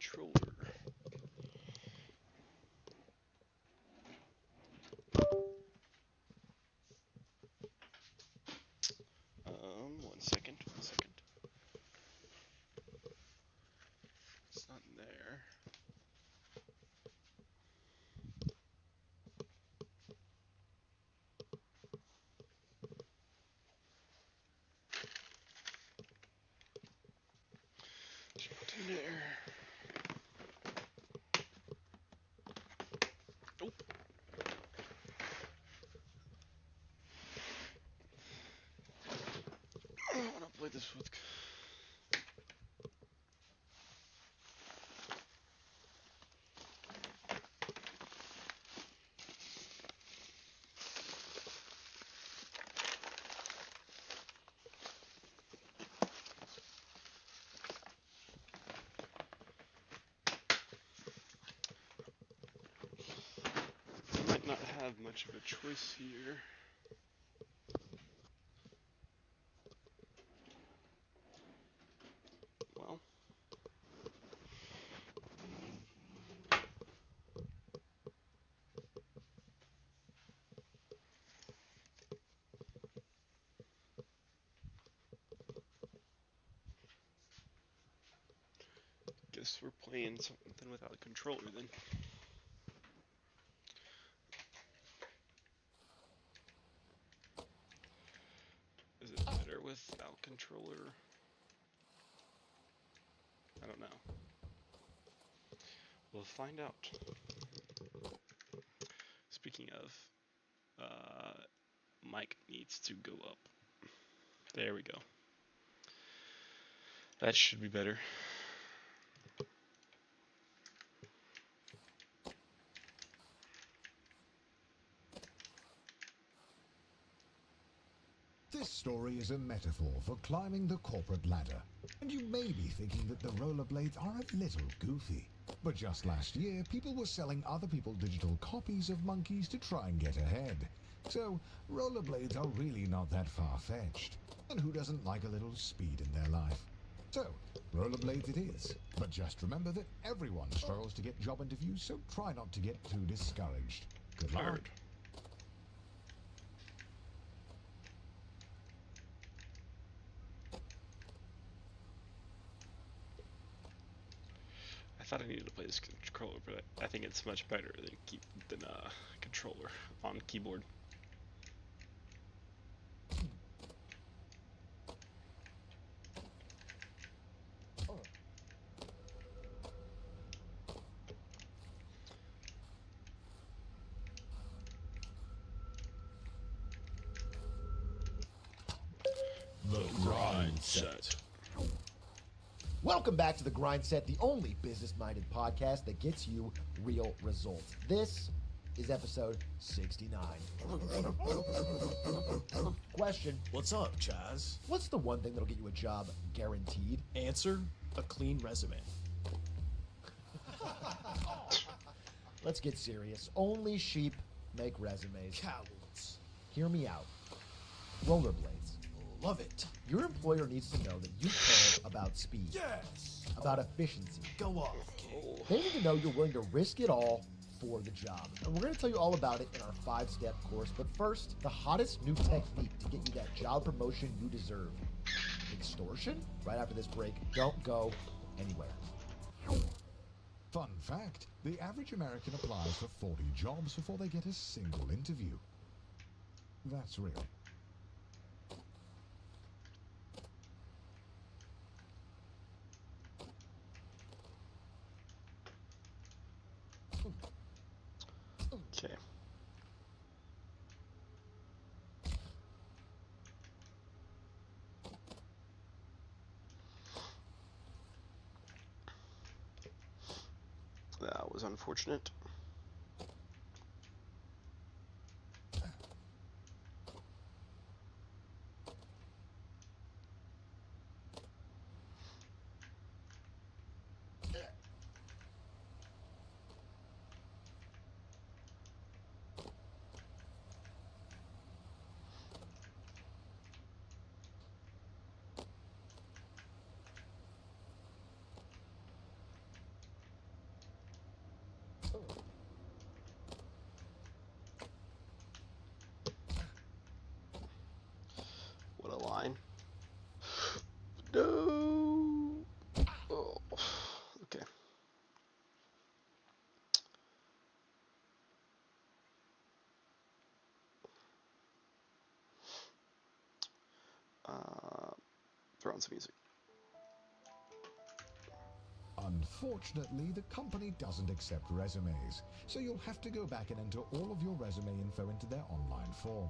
controller. One second, one second. It's not there. There. Nope. I want to play this with. I might not have much of a choice here. Well. Guess we're playing something without a controller then. Is it better without controller? I don't know. We'll find out. Speaking of, mic needs to go up. There we go. That should be better. This story is a metaphor for climbing the corporate ladder. And you may be thinking that the rollerblades are a little goofy. But just last year, people were selling other people's digital copies of monkeys to try and get ahead. So, rollerblades are really not that far-fetched. And who doesn't like a little speed in their life? So, rollerblades it is. But just remember that everyone struggles to get job interviews, so try not to get too discouraged. Good luck. Heard. I thought I needed to play this controller, but I think it's much better than controller on keyboard. The Grind Set. Welcome back to The Grind Set, the only business-minded podcast that gets you real results. This is episode 69. Question: What's up, Chaz? what's the one thing that'll get you a job guaranteed? Answer: a clean resume. Let's get serious. Only sheep make resumes. Cowards. Hear me out. Rollerblades. Love it. Your employer needs to know that you care about speed, Yes. about efficiency. Go off, King. They need to know you're willing to risk it all for the job. And we're going to tell you all about it in our 5-step course. But first, the hottest new technique to get you that job promotion you deserve. Extortion? Right after this break. Don't go anywhere. Fun fact, the average American applies for 40 jobs before they get a single interview. That's real. Okay. That was unfortunate. throw on some music. Unfortunately, the company doesn't accept resumes, so you'll have to go back and enter all of your resume info into their online form.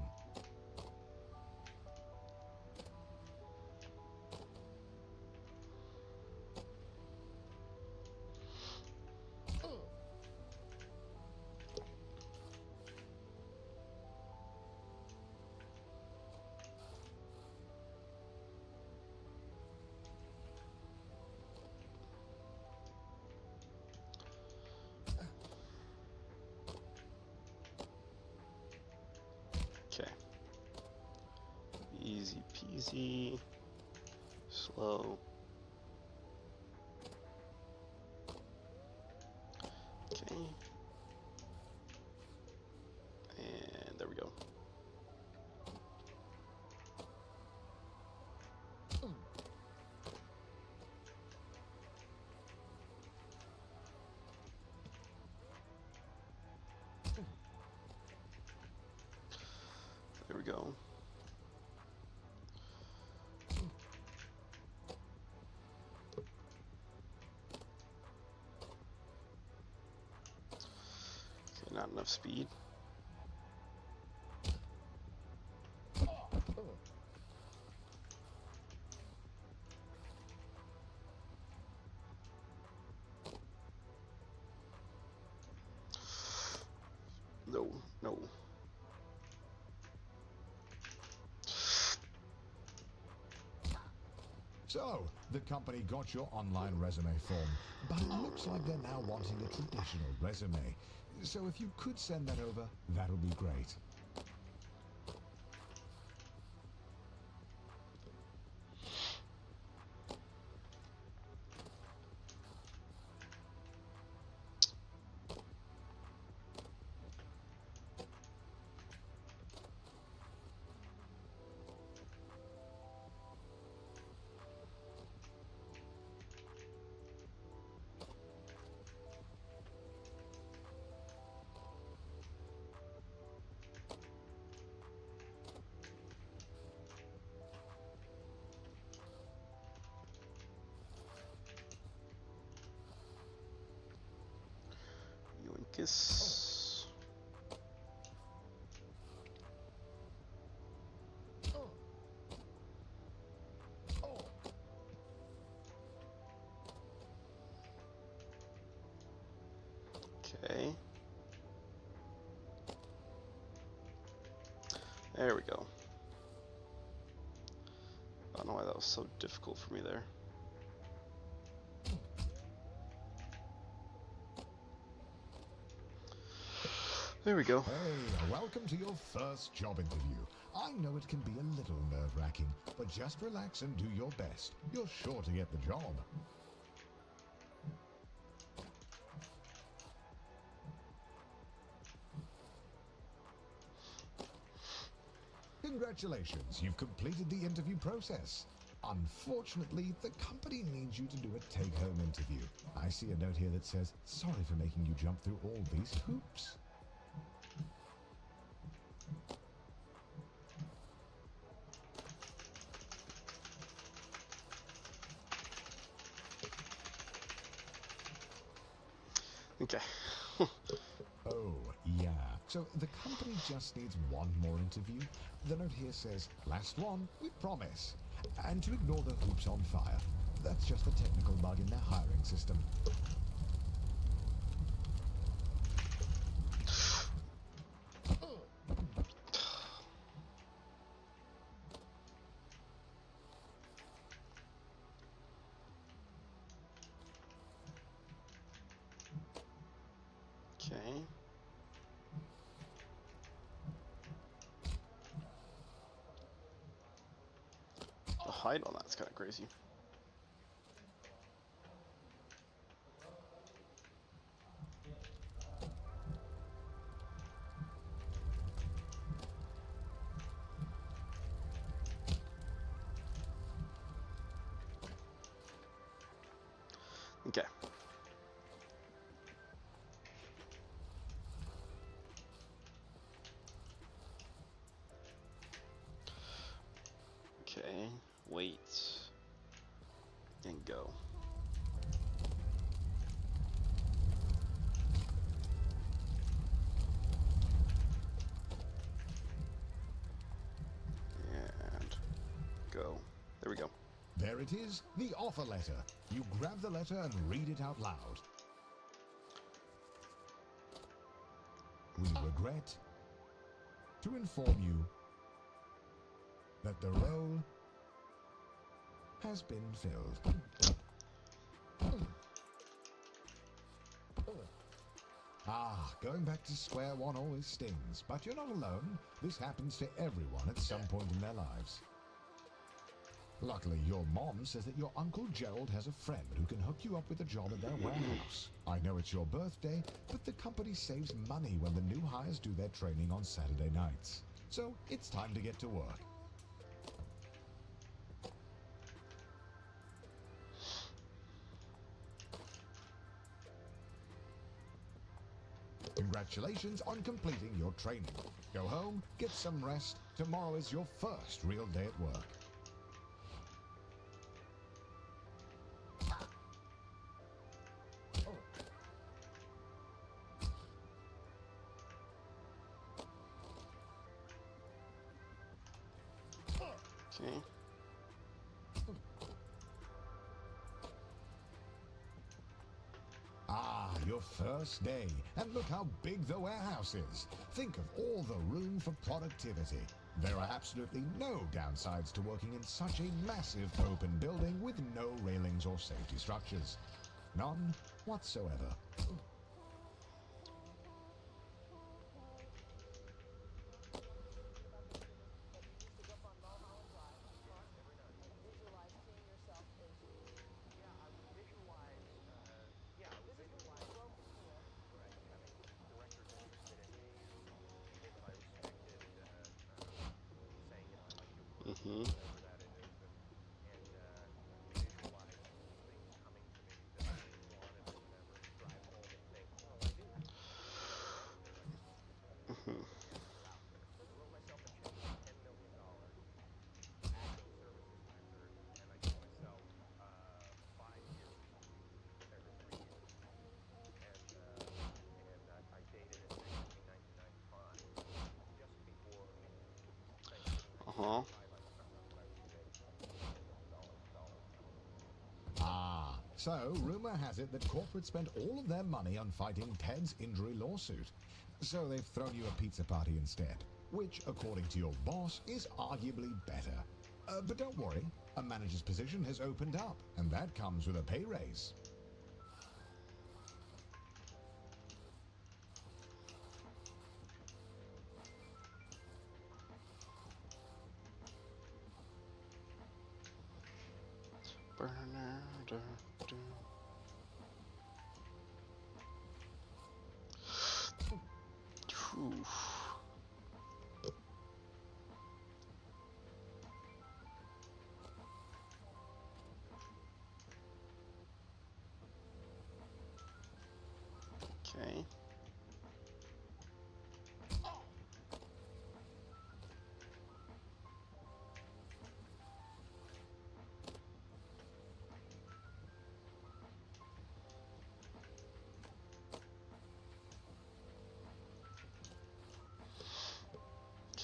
Okay. Easy peasy. Slow. Okay. And there we go. There we go. Okay, not enough speed. No, no. So, the company got your online resume form, but it looks like they're now wanting a traditional resume. So if you could send that over, that would be great. Yoinkis. Okay. There we go. I don't know why that was so difficult for me there. There we go. Hey, welcome to your first job interview. I know it can be a little nerve-wracking, but just relax and do your best. You're sure to get the job. Congratulations, you've completed the interview process. Unfortunately, the company needs you to do a take-home interview. I see a note here that says, sorry for making you jump through all these hoops. Okay. Oh, yeah. So the company just needs one more interview. The note here says, last one, we promise. And to ignore the hoops on fire. That's just a technical bug in their hiring system. Okay. The height on that's kind of crazy. Okay. Okay, wait. There it is, the offer letter. You grab the letter and read it out loud. We regret to inform you that the role has been filled. Ah, going back to square one always stings, but you're not alone. This happens to everyone at some point in their lives. Luckily, your mom says that your Uncle Gerald has a friend who can hook you up with a job at their warehouse. I know it's your birthday, but the company saves money when the new hires do their training on Saturday nights. So it's time to get to work. Congratulations on completing your training. Go home, get some rest. Tomorrow is your first real day at work. Okay. Ah, your first day. And look how big the warehouse is. Think of all the room for productivity. There are absolutely no downsides to working in such a massive open building with no railings or safety structures. None whatsoever. Mm-hmm. Mm-hmm. Uh-huh. Ah, so rumor has it that corporate spent all of their money on fighting Ted's injury lawsuit. So they've thrown you a pizza party instead, which, according to your boss, is arguably better. But don't worry, a manager's position has opened up, and that comes with a pay raise. Phew. Okay.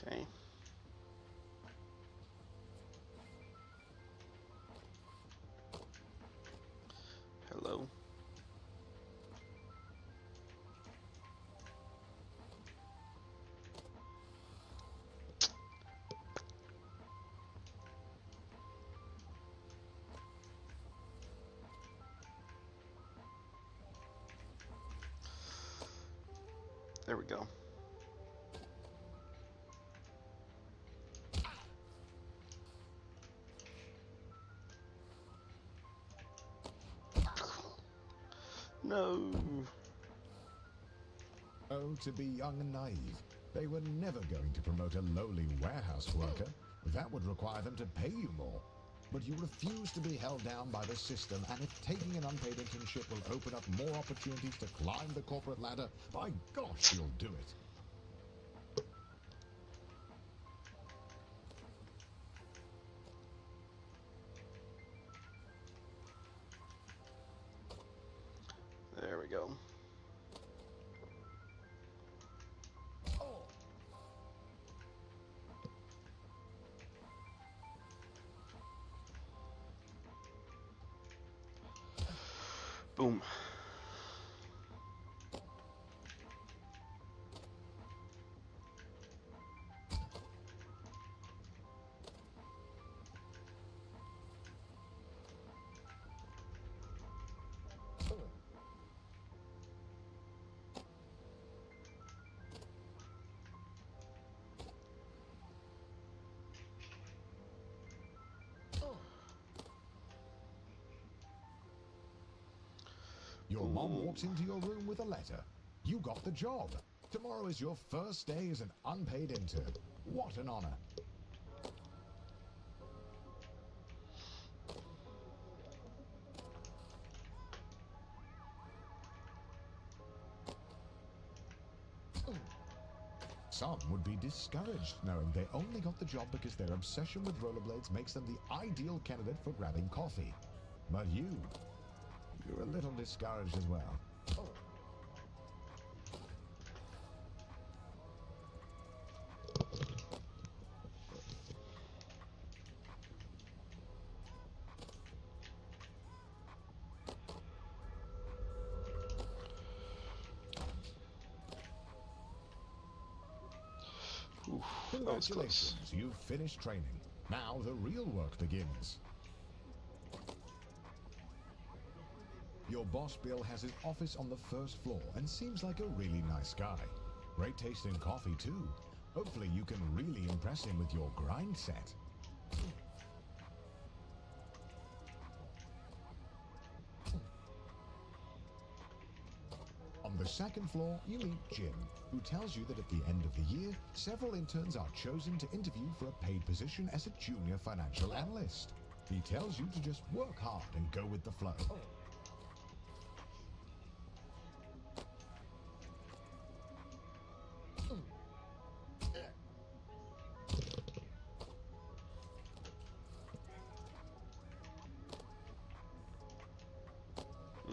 Okay. Hello. There we go. No. Oh, to be young and naive. They were never going to promote a lowly warehouse worker. That would require them to pay you more. But you refuse to be held down by the system, and if taking an unpaid internship will open up more opportunities to climb the corporate ladder, by gosh, you'll do it. There we go. Boom. Your mom walks into your room with a letter. You got the job. Tomorrow is your first day as an unpaid intern. What an honor. Some would be discouraged knowing they only got the job because their obsession with rollerblades makes them the ideal candidate for grabbing coffee. But you're a little discouraged as well. Oof, that was close. Congratulations, you've finished training. Now the real work begins. Your boss Bill has his office on the first floor and seems like a really nice guy. Great taste in coffee too. Hopefully you can really impress him with your grind set. On the second floor, you meet Jim, who tells you that at the end of the year, several interns are chosen to interview for a paid position as a junior financial analyst. He tells you to just work hard and go with the flow.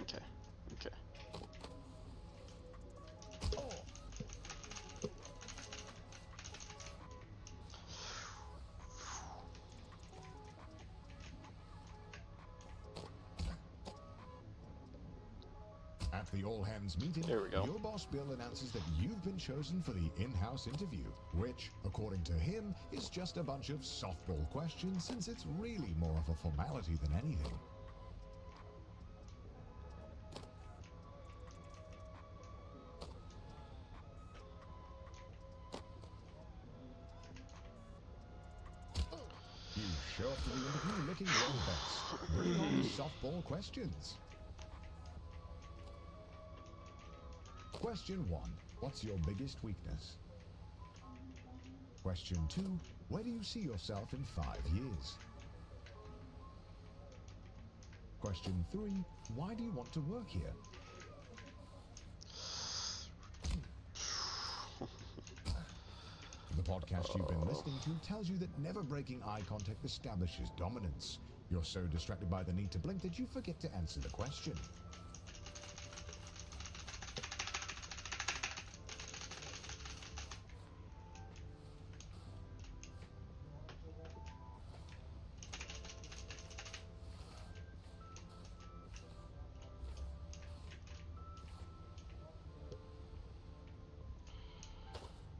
Okay. Okay. At the all-hands meeting, There we go. your boss Bill announces that you've been chosen for the in-house interview, which, according to him, is just a bunch of softball questions since it's really more of a formality than anything. You show up to the interview looking your best. Bring on the softball questions. Question 1. What's your biggest weakness? Question 2. Where do you see yourself in 5 years? Question 3. Why do you want to work here? The podcast you've been listening to tells you that never breaking eye contact establishes dominance. You're so distracted by the need to blink that you forget to answer the question.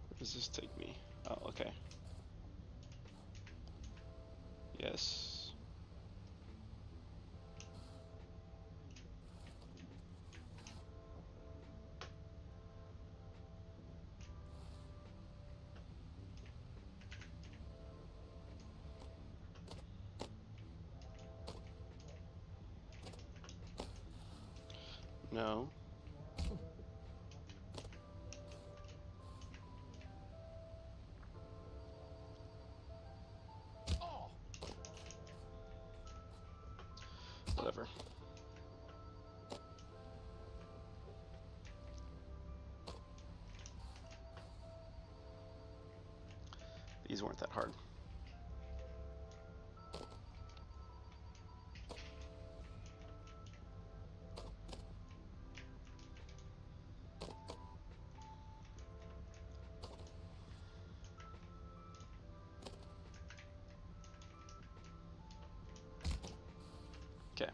Where does this take me? Oh, okay. Yes. No. Whatever. These weren't that hard. Okay.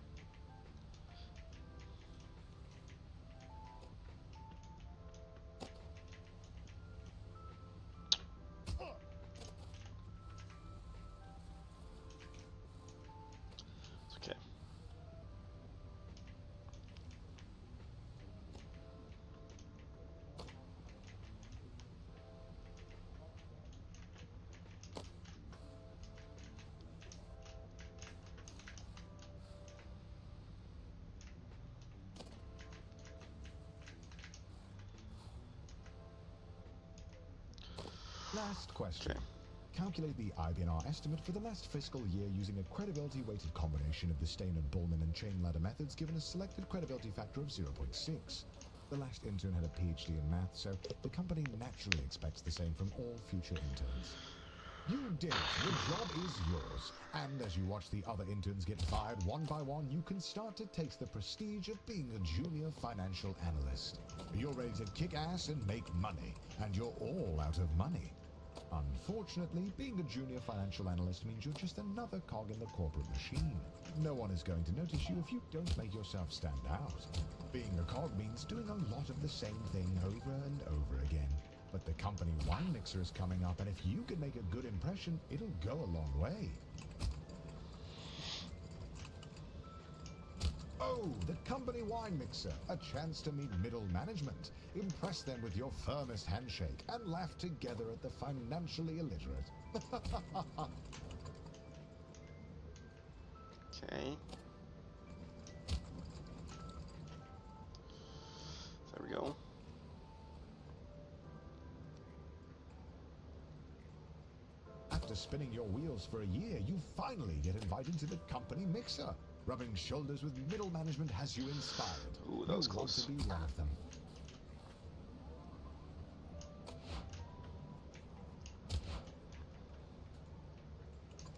Last question. Okay. Calculate the IBNR estimate for the last fiscal year using a credibility-weighted combination of the Steiner, Bullman, and chain ladder methods given a selected credibility factor of 0.6. The last intern had a PhD in math, so the company naturally expects the same from all future interns. You did it. The job is yours. And as you watch the other interns get fired one by one, you can start to taste the prestige of being a junior financial analyst. You're ready to kick ass and make money, and you're all out of money. Unfortunately, being a junior financial analyst means you're just another cog in the corporate machine. No one is going to notice you if you don't make yourself stand out. Being a cog means doing a lot of the same thing over and over again. But the company wine mixer is coming up, and if you can make a good impression, it'll go a long way. Oh, the company wine mixer. A chance to meet middle management. Impress them with your firmest handshake and laugh together at the financially illiterate. Okay. There we go. After spinning your wheels for a year, you finally get invited to the company mixer. Rubbing shoulders with middle management has you inspired. Ooh, that was You close. want to be one of them.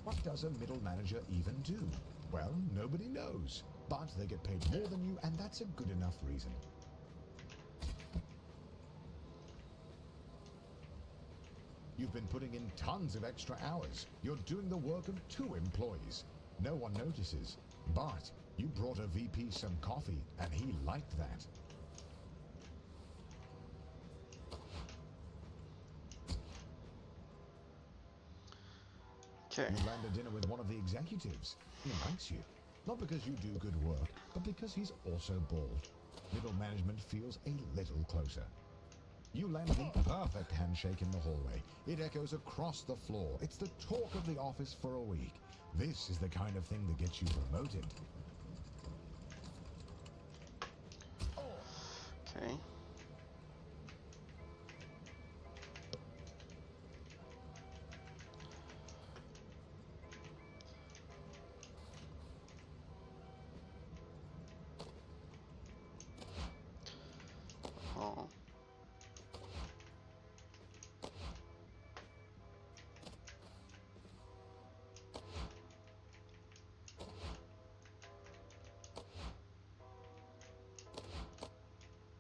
What does a middle manager even do? Well, nobody knows. But they get paid more than you, and that's a good enough reason. You've been putting in tons of extra hours. You're doing the work of 2 employees. No one notices. But you brought a VP some coffee, and he liked that. Okay. You land a dinner with one of the executives. He likes you. Not because you do good work, but because he's also bald. Middle management feels a little closer. You land the perfect handshake in the hallway. It echoes across the floor. It's the talk of the office for a week. This is the kind of thing that gets you promoted. Okay. Oh.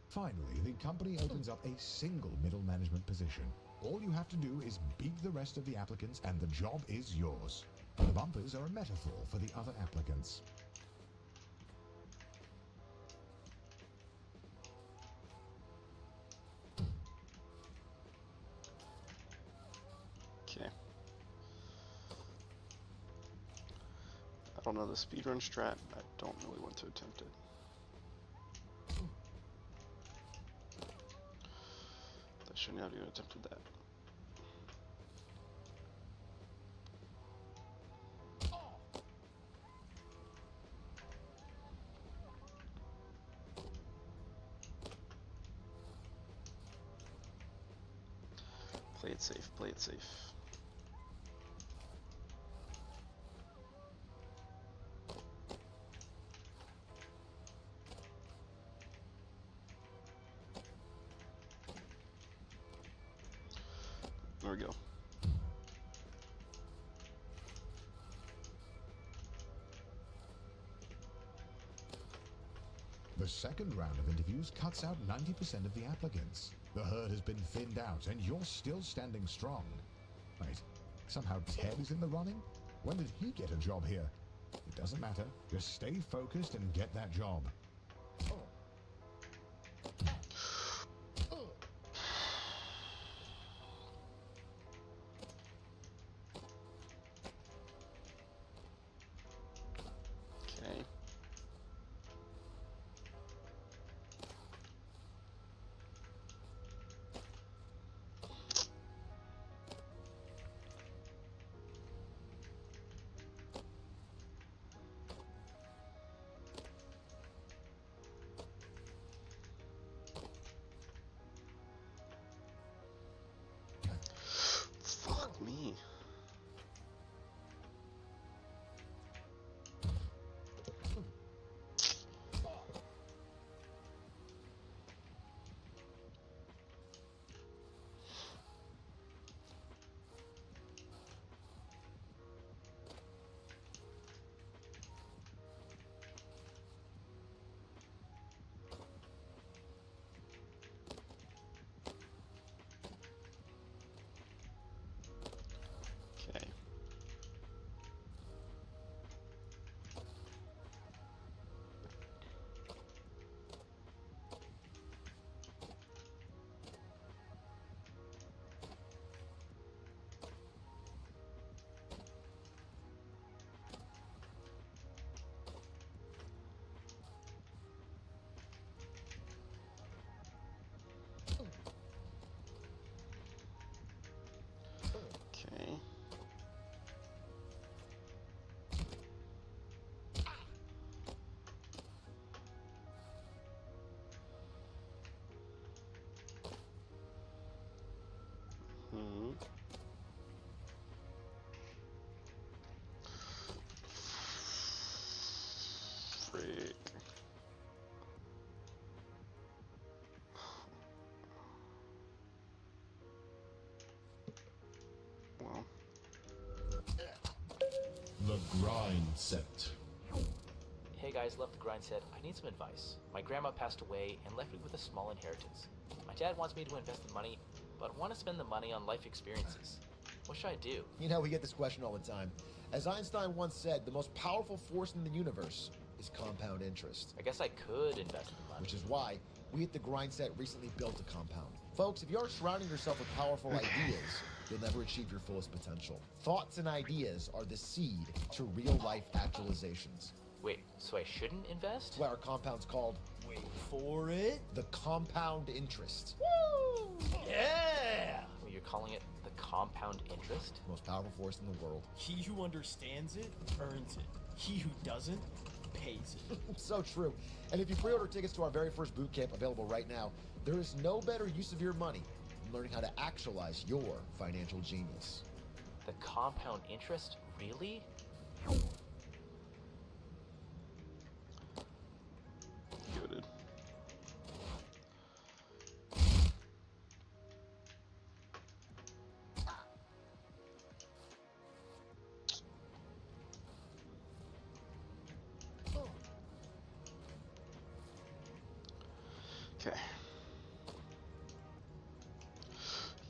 Finally, the company opens up a single middle management position. All you have to do is beat the rest of the applicants and the job is yours. The bumpers are a metaphor for the other applicants. Okay. I don't know the speedrun strat. I don't really want to attempt it. I shouldn't have even attempted that. Play it safe, play it safe. There we go. The second round of interviews cuts out 90% of the applicants. The herd has been thinned out, and you're still standing strong. Wait, somehow Ted is in the running? When did he get a job here? It doesn't matter. Just stay focused and get that job. Okay. Grind set. Hey guys, left the grind set. I need some advice. My grandma passed away and left me with a small inheritance. My dad wants me to invest the money, but want to spend the money on life experiences. What should I do? You know, we get this question all the time. As Einstein once said, the most powerful force in the universe is compound interest. I guess I could invest the money. Which is why we at the Grind Set recently built a compound. Folks, if you aren't surrounding yourself with powerful ideas, you'll never achieve your fullest potential. Thoughts and ideas are the seed to real-life actualizations. Wait, so I shouldn't invest? That's why our compound's called Wait for it. the compound interest. Woo! Yeah! Well, you're calling it the compound interest? Most powerful force in the world. He who understands it earns it. He who doesn't pays it. So true. And if you pre-order tickets to our very first boot camp available right now, there is no better use of your money than learning how to actualize your financial genius. The compound interest? Really? Goated. Okay.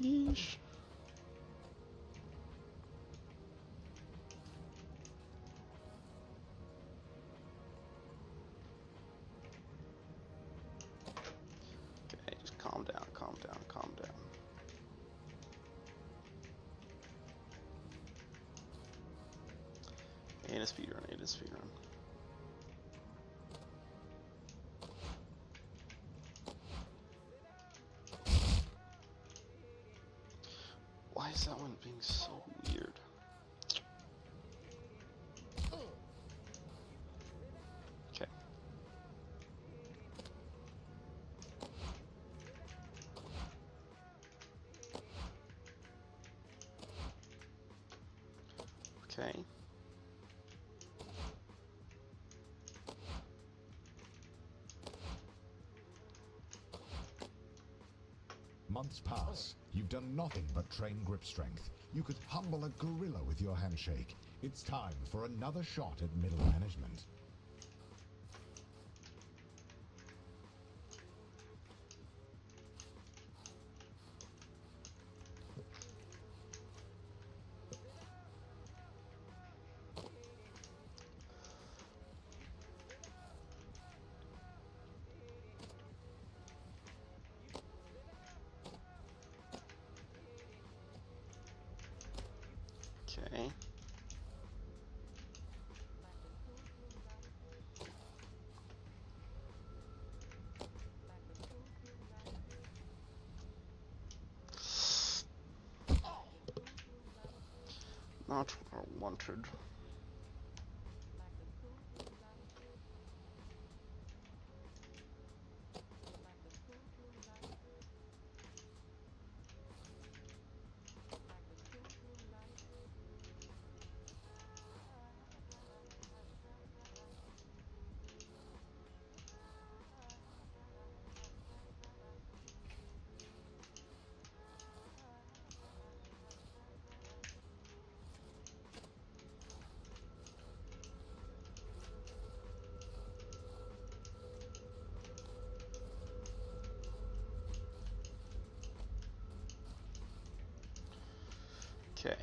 Yeesh. Okay, just calm down, calm down, calm down. And a speedrun, and a speedrun. Why is that one being so weird? Okay. Okay. Months pass. You've done nothing but train grip strength. You could humble a gorilla with your handshake. It's time for another shot at middle management. Okay. Not wanted. Okay.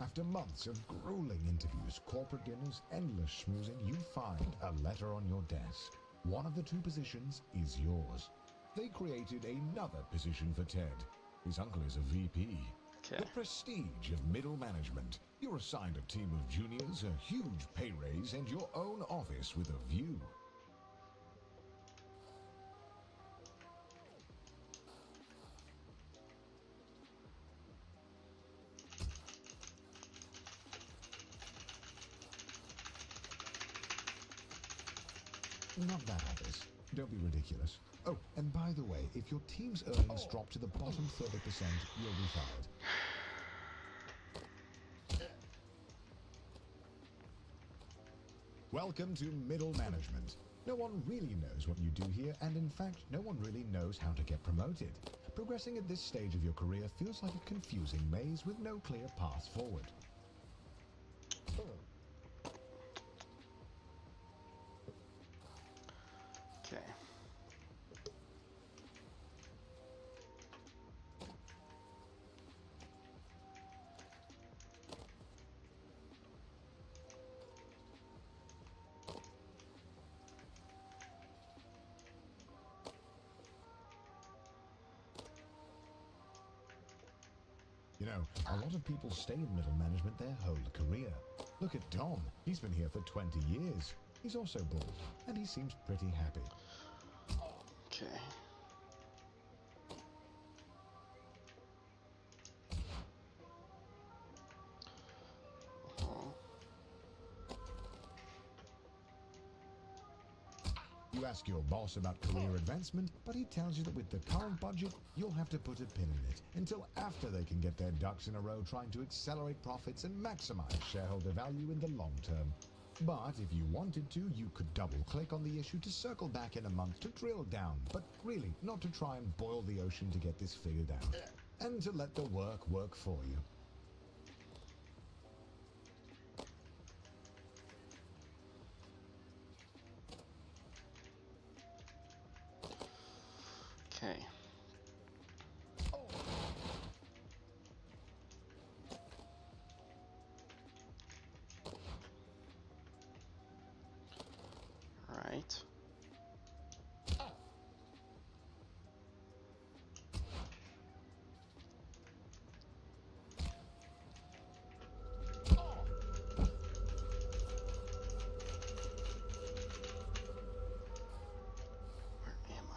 After months of grueling interviews, corporate dinners, endless schmoozing, you find a letter on your desk. One of the two positions is yours. They created another position for Ted. His uncle is a VP. Okay. The prestige of middle management. You're assigned a team of juniors, a huge pay raise, and your own office with a view. Not that obvious. Don't be ridiculous. Oh, and by the way, if your team's earnings drop to the bottom 30%, you'll be fired. Welcome to middle management. No one really knows what you do here, and in fact, no one really knows how to get promoted. Progressing at this stage of your career feels like a confusing maze with no clear path forward. Okay. You know, a lot of people stay in middle management their whole career. Look at Dom. He's been here for 20 years. He's also bald, and he seems pretty happy. Okay. You ask your boss about career advancement, but he tells you that with the current budget, you'll have to put a pin in it until after they can get their ducks in a row trying to accelerate profits and maximize shareholder value in the long term. But if you wanted to, you could double-click on the issue to circle back in a month to drill down, but really not to try and boil the ocean to get this figured out, and to let the work work for you. Okay. Right. Where am I?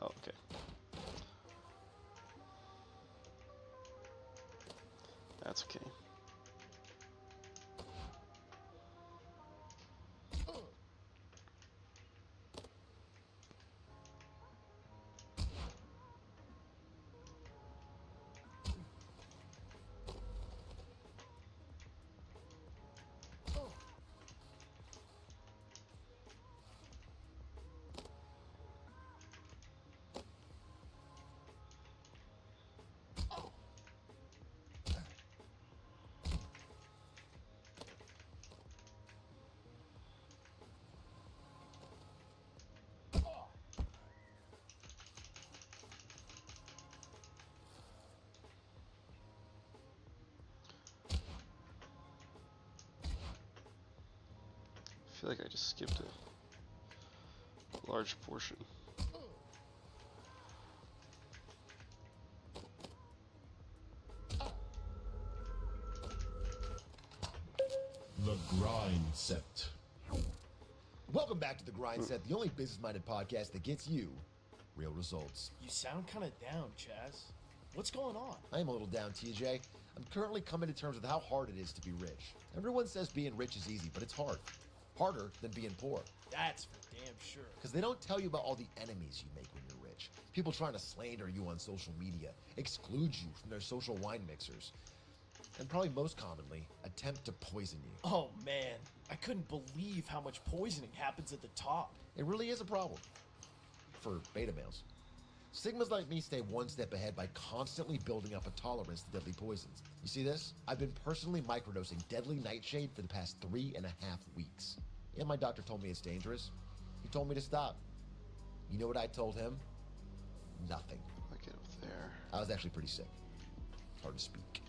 Oh, okay. That's okay. I feel like I just skipped a large portion. The Grind Set. Welcome back to The Grind Set, the only business-minded podcast that gets you real results. You sound kind of down, Chaz. What's going on? I am a little down, TJ. I'm currently coming to terms with how hard it is to be rich. Everyone says being rich is easy, but it's hard. Harder than being poor. That's for damn sure. Because they don't tell you about all the enemies you make when you're rich. People trying to slander you on social media, exclude you from their social wine mixers, and probably most commonly, attempt to poison you. Oh man, I couldn't believe how much poisoning happens at the top. It really is a problem. For beta males. Sigmas like me stay one step ahead by constantly building up a tolerance to deadly poisons. You see this? I've been personally microdosing deadly nightshade for the past 3.5 weeks. Yeah, my doctor told me it's dangerous. He told me to stop. You know what I told him? Nothing. I get up there. I was actually pretty sick. hard to speak.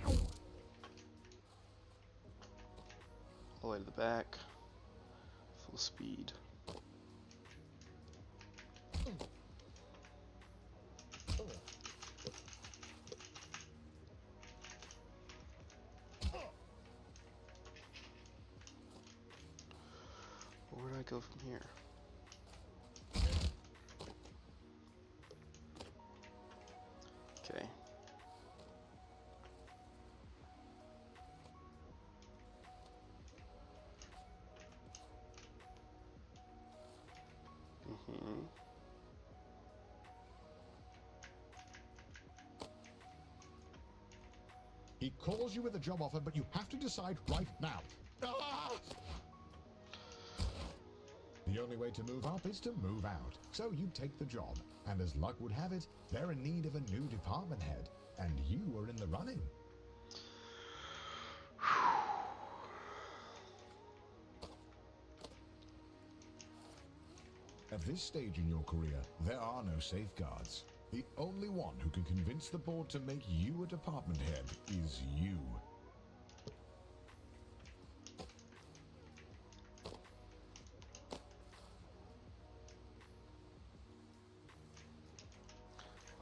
All the way to the back. Full speed. Where do I go from here? Okay. He calls you with a job offer, but you have to decide right now. Ah! The only way to move up is to move out. So you take the job, and as luck would have it, they're in need of a new department head, and you are in the running. At this stage in your career, there are no safeguards. The only one who can convince the board to make you a department head is you.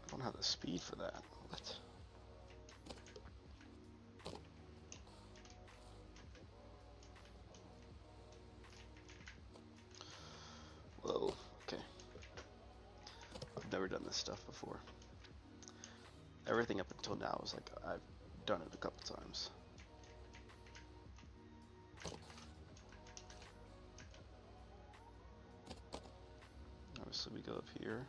I don't have the speed for that. What? Whoa, okay. I've never done this stuff before. Everything up until now is like I've done it a couple times. Obviously we go up here.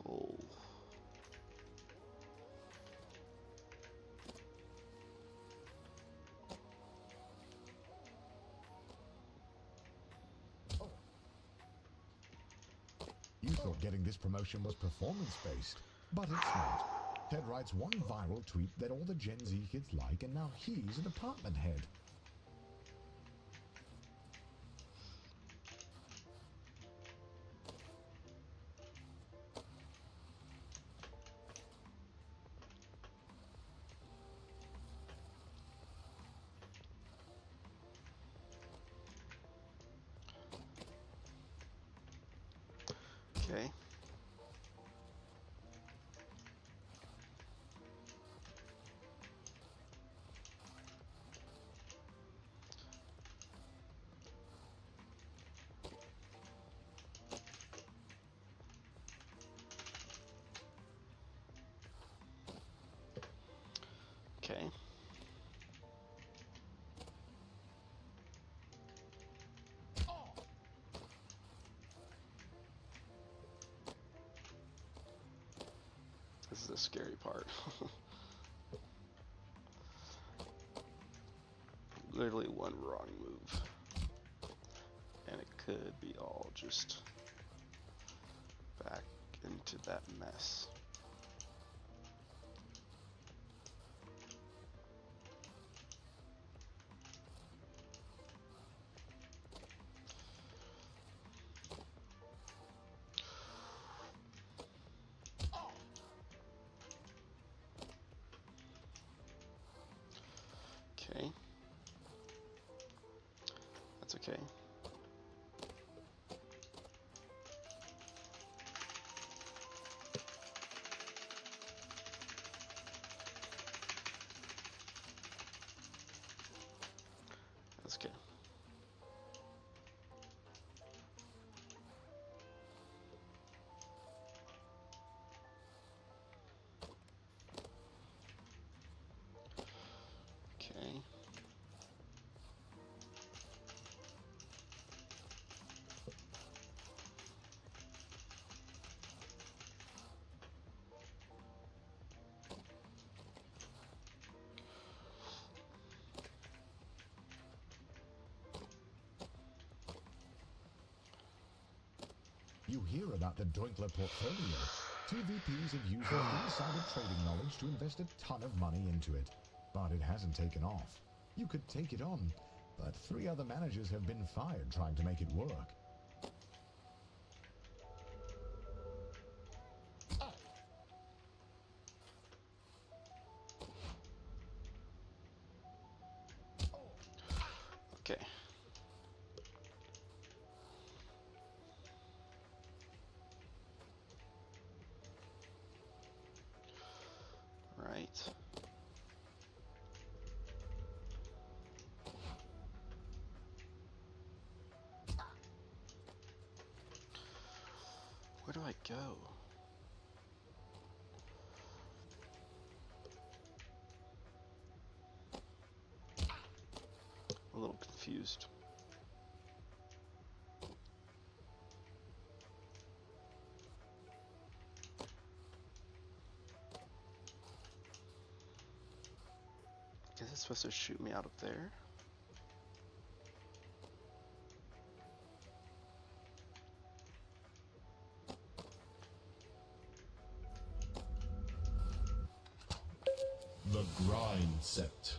Oh. You thought getting this promotion was performance-based, but it's not. Ted writes one viral tweet that all the Gen Z kids like, and now he's a department head. Okay. Okay. This is the scary part. Literally one wrong move, and it could be all just back into that mess. Okay. That's okay. That's okay. Okay. you hear about the Doinkler portfolio, two VPs have used their insider trading knowledge to invest a ton of money into it. But it hasn't taken off. You could take it on, but 3 other managers have been fired trying to make it work. Okay. Right. Where do I go? A little confused. Guess it's supposed to shoot me out up there. The grind set.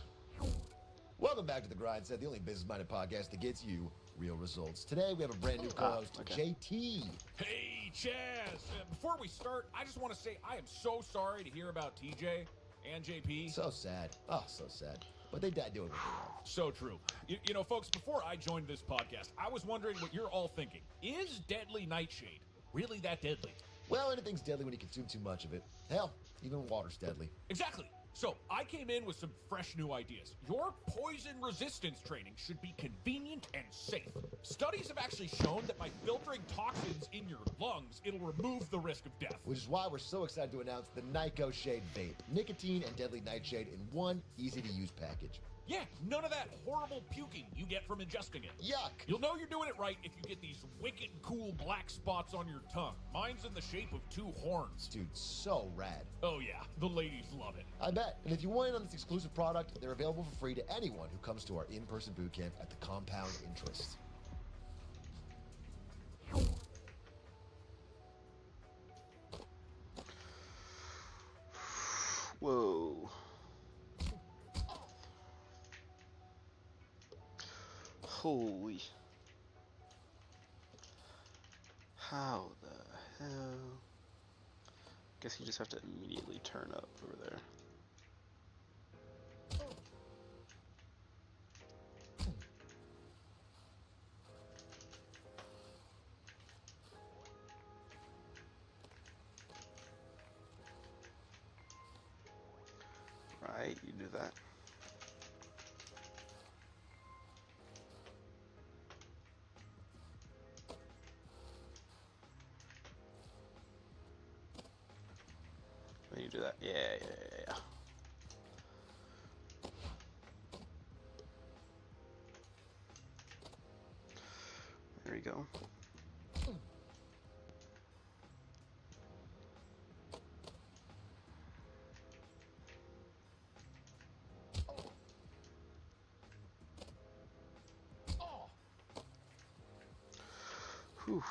Welcome back to The Grind Set, the only business-minded podcast that gets you real results. Today, we have a brand new co-host, okay. JT. Hey, Chaz! Before we start, I just want to say I am so sorry to hear about TJ and JP. So sad. Oh, so sad. But they died doing what they love. So true. You know, folks, before I joined this podcast, I was wondering what you're all thinking. Is Deadly Nightshade really that deadly? Well, anything's deadly when you consume too much of it. Hell, even water's deadly. Exactly. So, I came in with some fresh new ideas. Your poison resistance training should be convenient and safe. Studies have actually shown that by filtering toxins in your lungs, it'll remove the risk of death. Which is why we're so excited to announce the Nyko Shade Vape. Nicotine and Deadly Nightshade in one easy-to-use package. Yeah, none of that horrible puking you get from ingesting it. Yuck! You'll know you're doing it right if you get these wicked cool black spots on your tongue. Mine's in the shape of 2 horns. Dude, so rad. Oh yeah, the ladies love it. I bet. And if you want in on this exclusive product, they're available for free to anyone who comes to our in-person boot camp at the Compound Interest. Whoa. Holy. How the hell? Guess you just have to immediately turn up over there. Right, you do that. Then you do that. Yeah. There you go. Whew.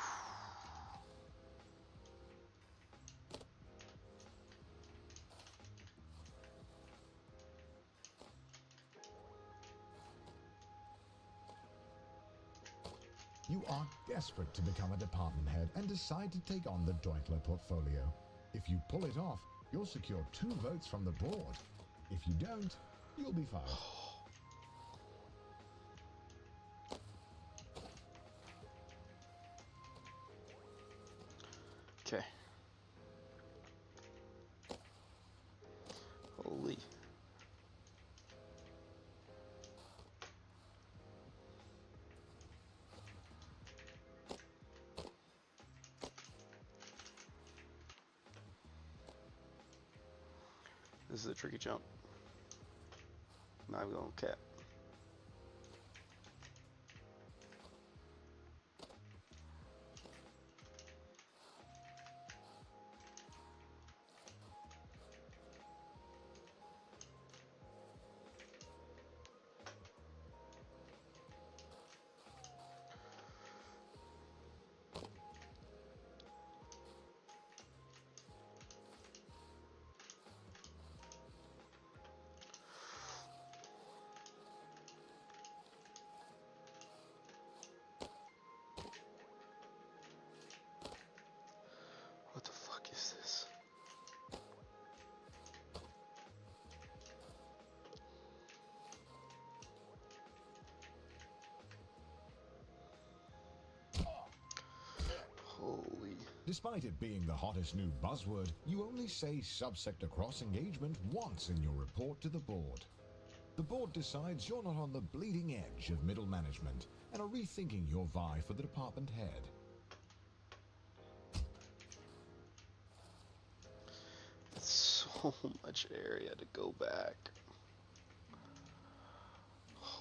You are desperate to become a department head and decide to take on the Doinkler portfolio. If you pull it off, you'll secure 2 votes from the board. If you don't, you'll be fired. Okay. Holy. This is a tricky jump. Now I'm going cap. Despite it being the hottest new buzzword, you only say subsector cross engagement once in your report to the board. The board decides you're not on the bleeding edge of middle management and are rethinking your vie for the department head. So much area to go back.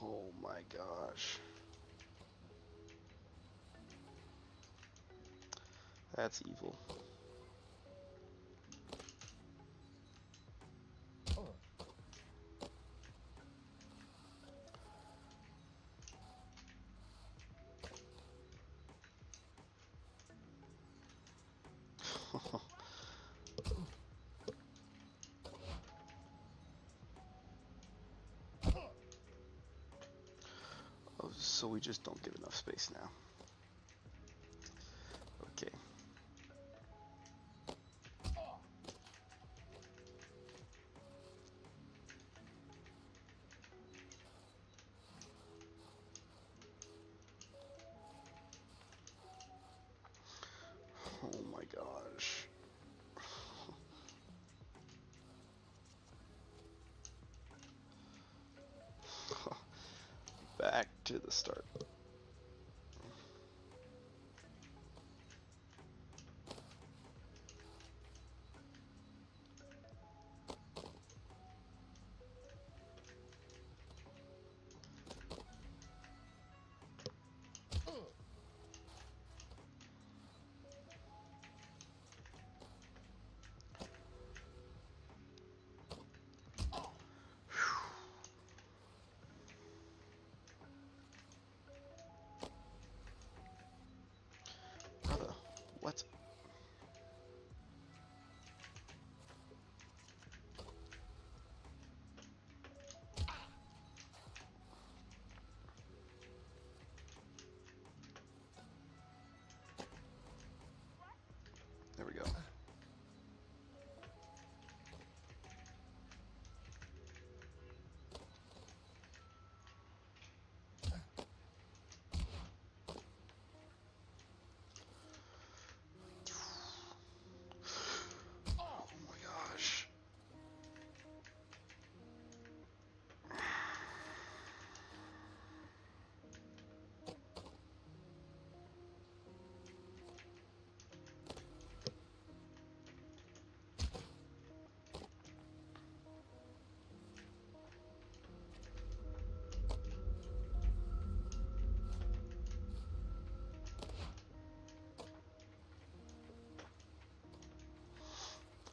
Oh my gosh. That's evil. Oh, so we just don't give enough space now. Okay. Oh my gosh. Back to the start. Brother, what? There we go. Oh my gosh.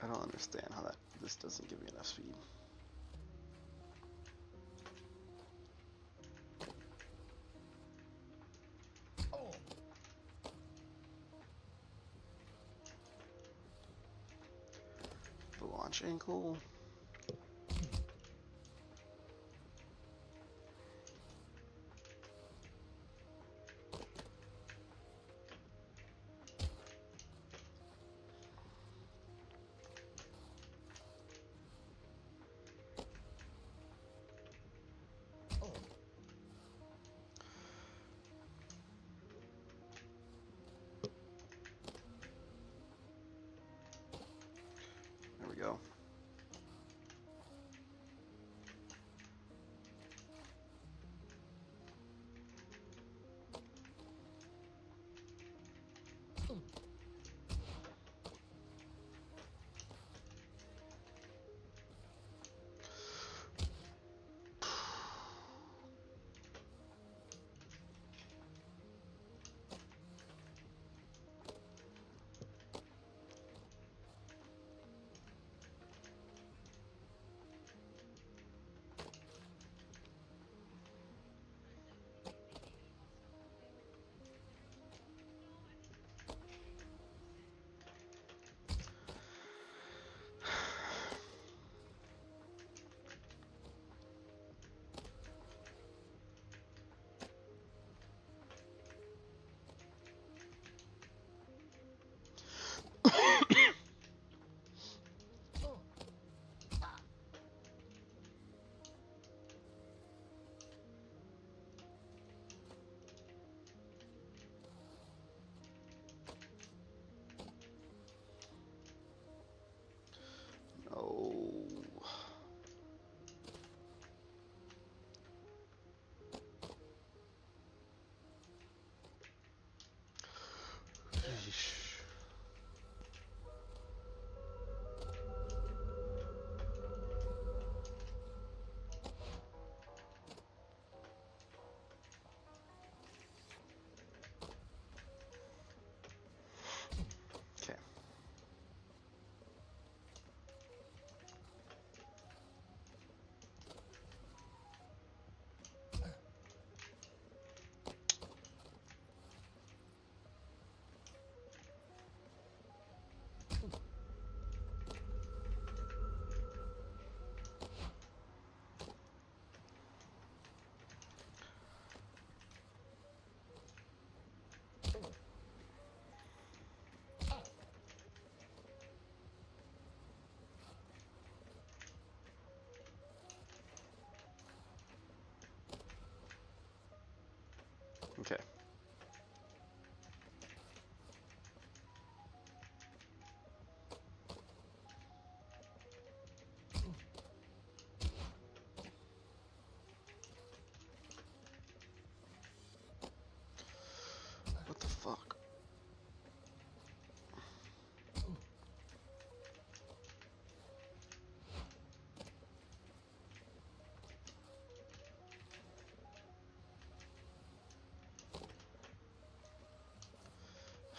I don't understand how this doesn't give me enough speed. The launch angle. There we go.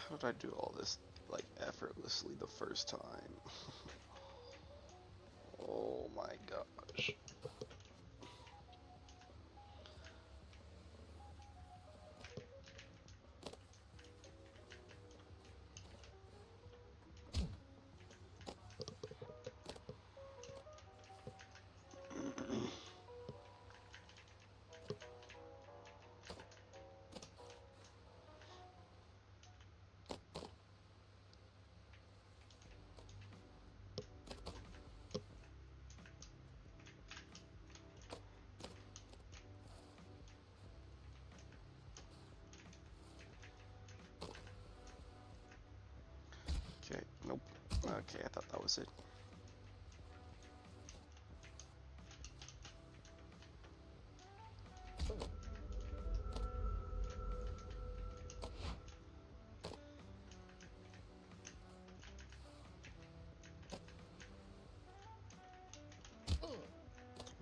How did I do all this like effortlessly the first time? Oh my gosh. Okay, nope. Okay, I thought that was it.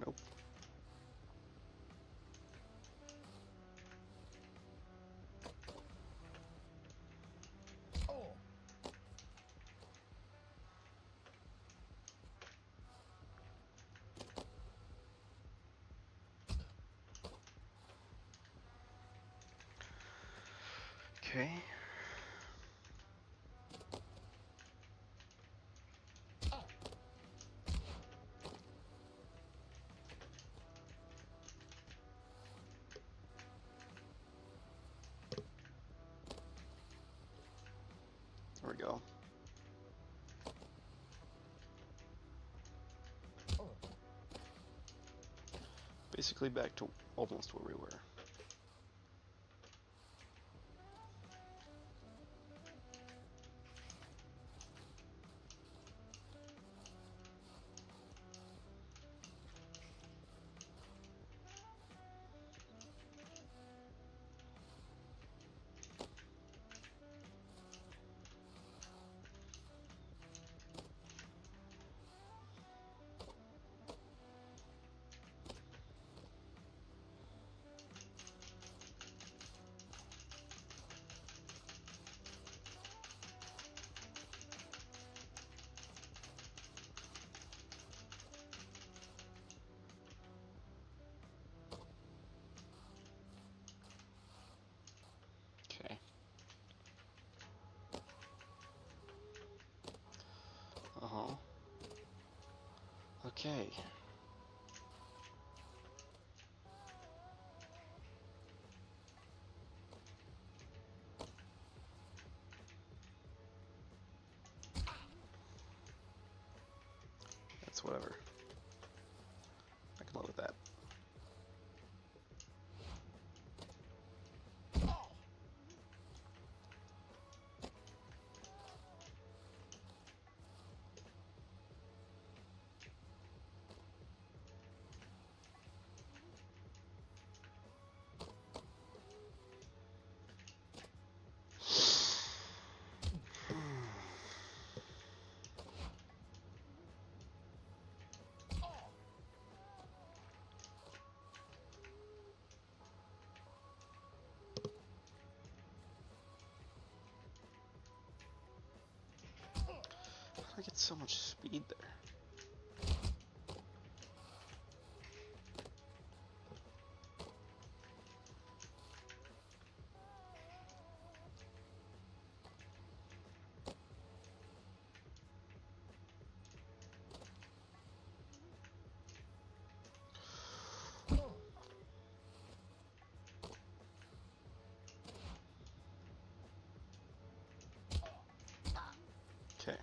Nope. Okay. There we go. Basically back to almost where we were. Okay. Uh-huh. Okay. That's whatever. I can live with that. I get so much speed there. Okay.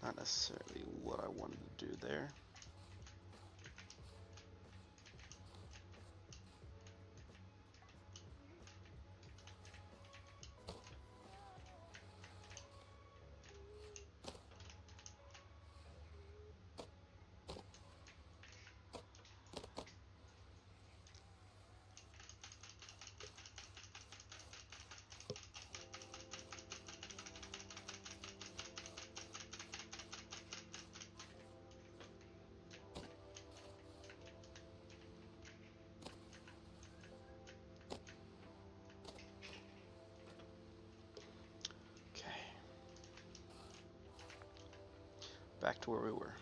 Not necessarily what I wanted to do there. where we were.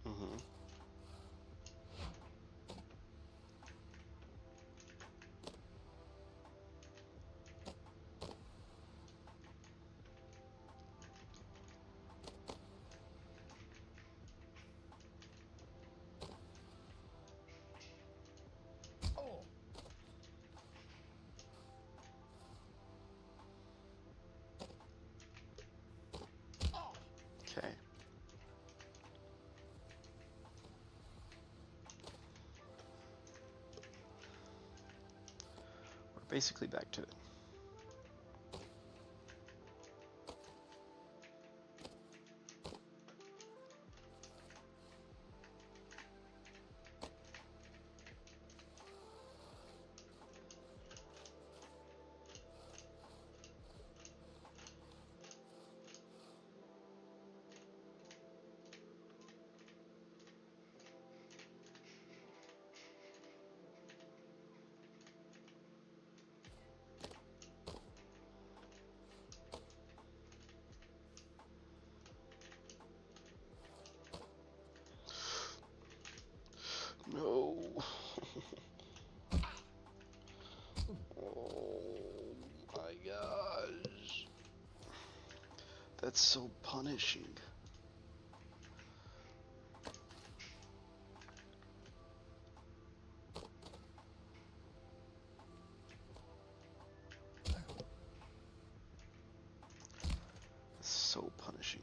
Mm-hmm. Okay. We're basically back to it. No. Oh my gosh. That's so punishing. So punishing.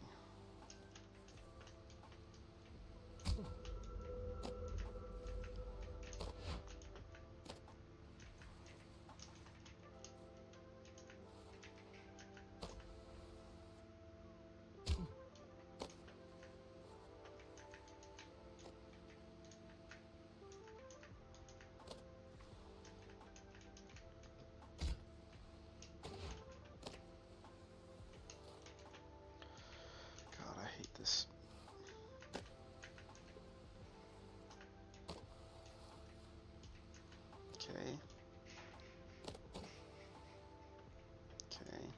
God, I hate this. Okay. Okay.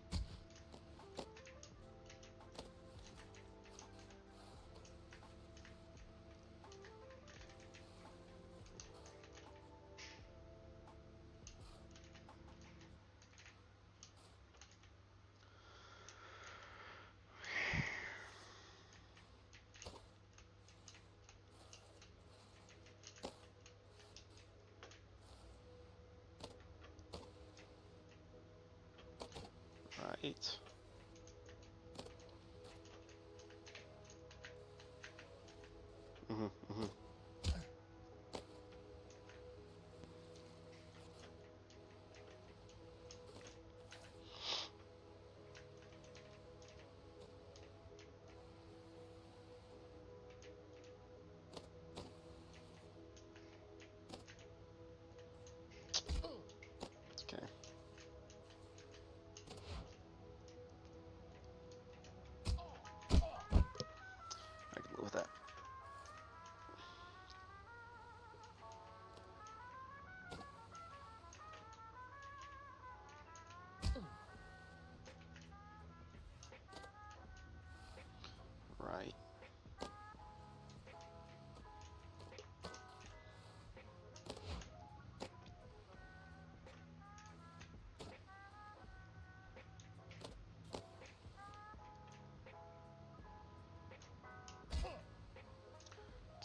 Right. Mm-hmm, mm-hmm. Okay. I can live with that. Right.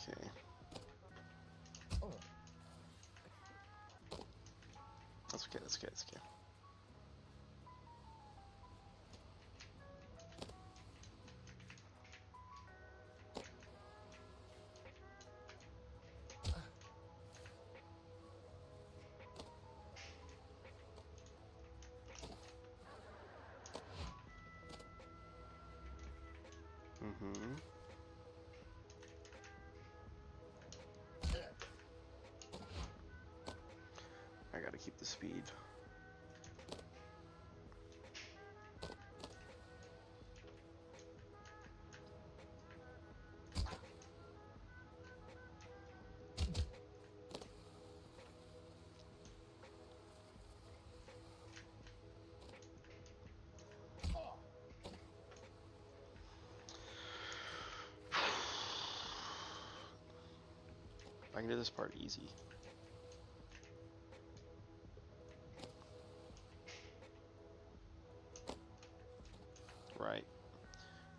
Okay. That's okay, that's okay, that's okay. Mm-hmm. I gotta keep the speed. can do this part easy. Right.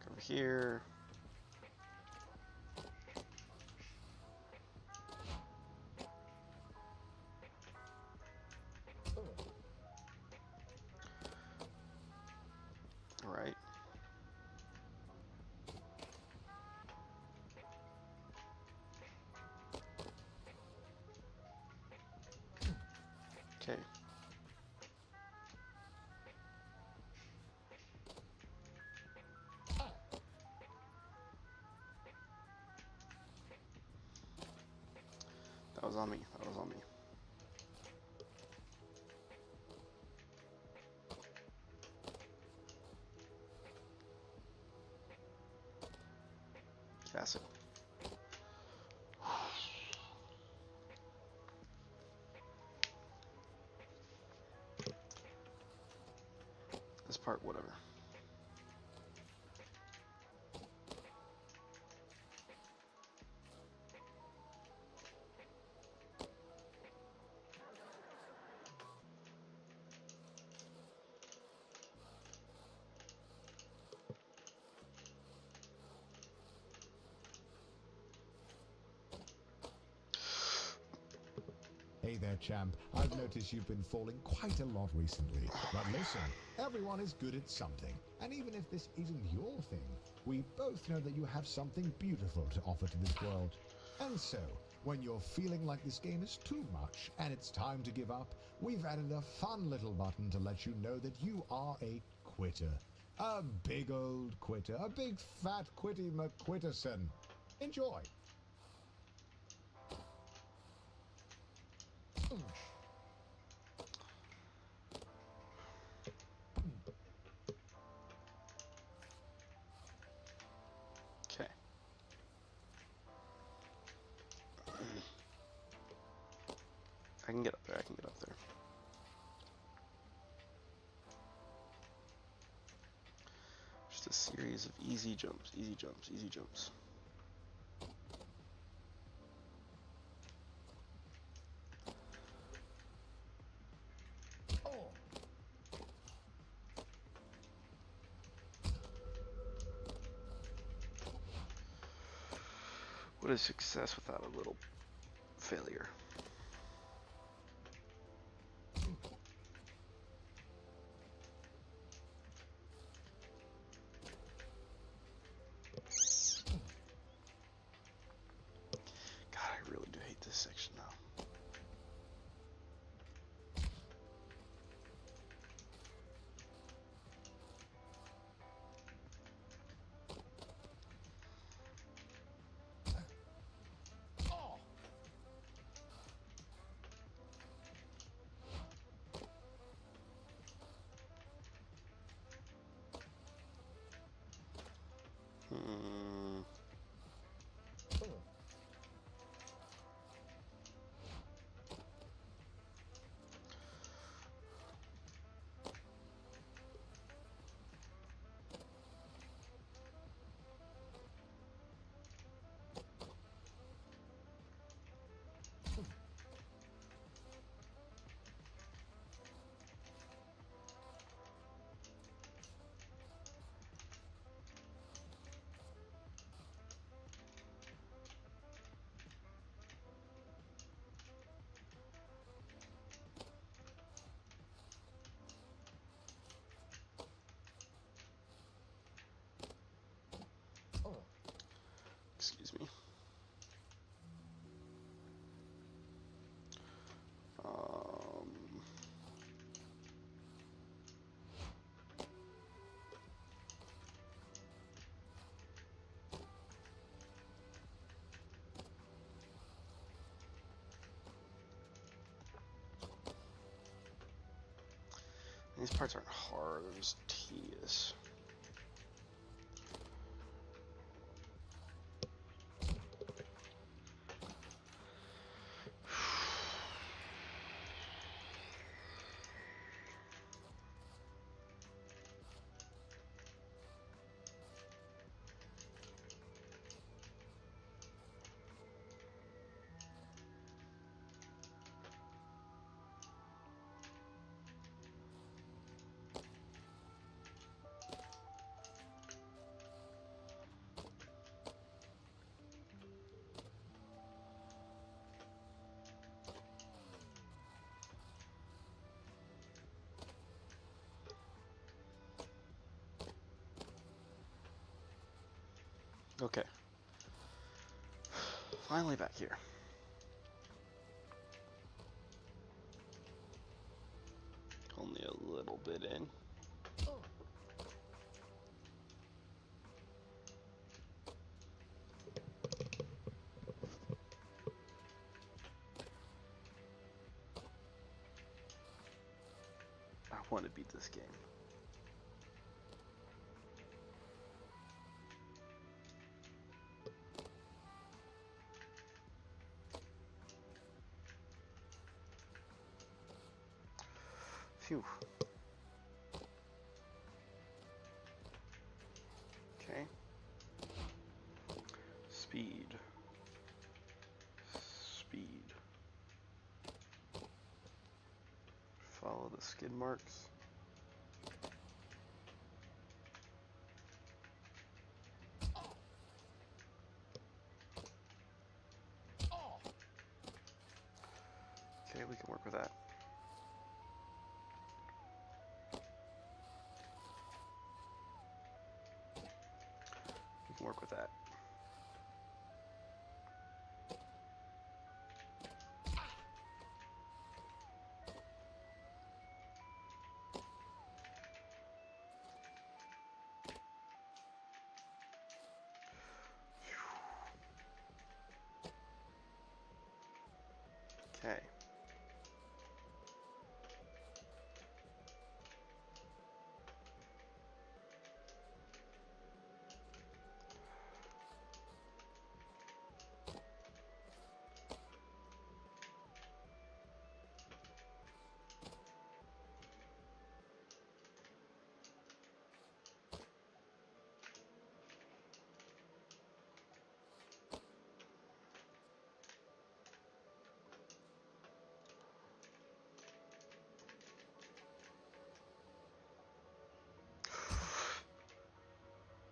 Come over here. Right. Okay. That was on me. That was on me. Cast it. This part, whatever. Hey there, champ. I've noticed you've been falling quite a lot recently. But listen, everyone is good at something. And even if this isn't your thing, we both know that you have something beautiful to offer to this world. And so, when you're feeling like this game is too much and it's time to give up, we've added a fun little button to let you know that you are a quitter. A big old quitter. A big fat quitty McQuitterson. Enjoy. Okay. I can get up there. I can get up there. Just a series of easy jumps, easy jumps, easy jumps. What is success without a little failure? God, I really do hate this section now. Hmm. Excuse me. These parts aren't hard, they're just tedious. Okay. Finally back here. Only a little bit in. I want to beat this game. Phew. Okay. Speed. Speed. Follow the skid marks. Okay, we can work with that. We can work with that. Okay.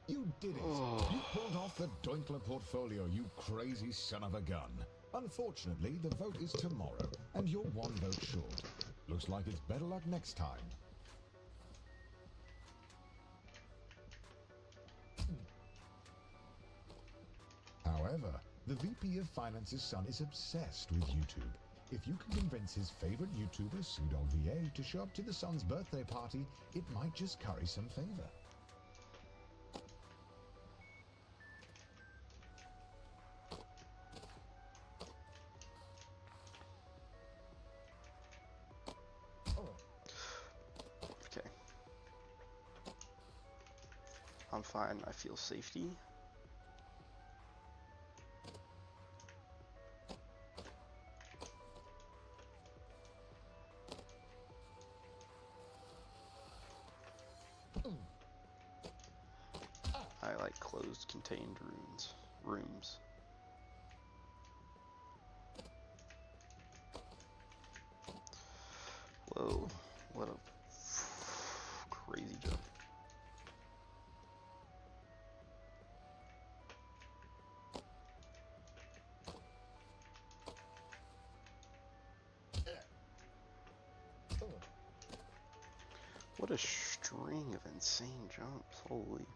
You did it! You pulled off the Doinkler portfolio, you crazy son of a gun. Unfortunately, the vote is tomorrow, and you're one vote short. Looks like it's better luck next time. However, the VP of Finance's son is obsessed with YouTube. If you can convince his favorite YouTuber, SuDogVA, to show up to the son's birthday party, it might just curry some favor. Okay. I'm fine. I feel safety. I like closed contained rooms. Whoa, what a crazy jump. What a string of insane jumps, holy.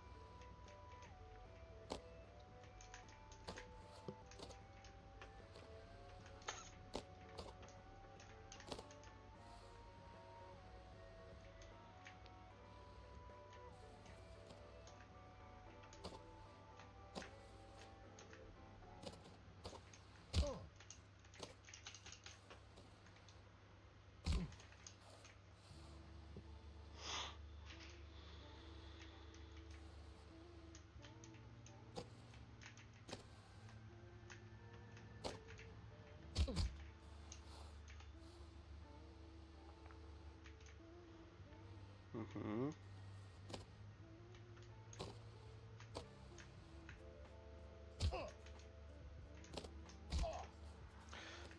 Mm-hmm.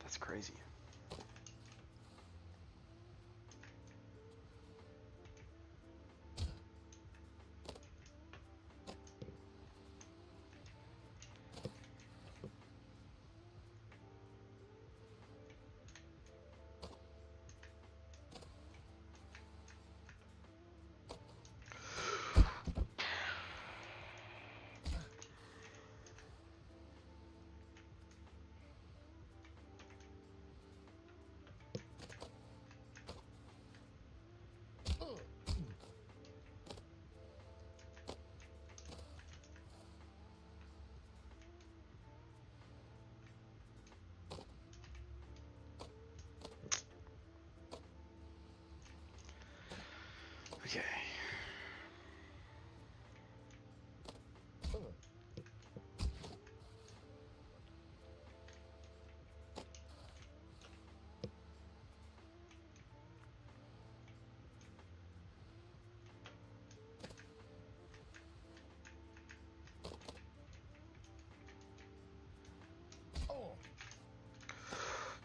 That's crazy. Okay.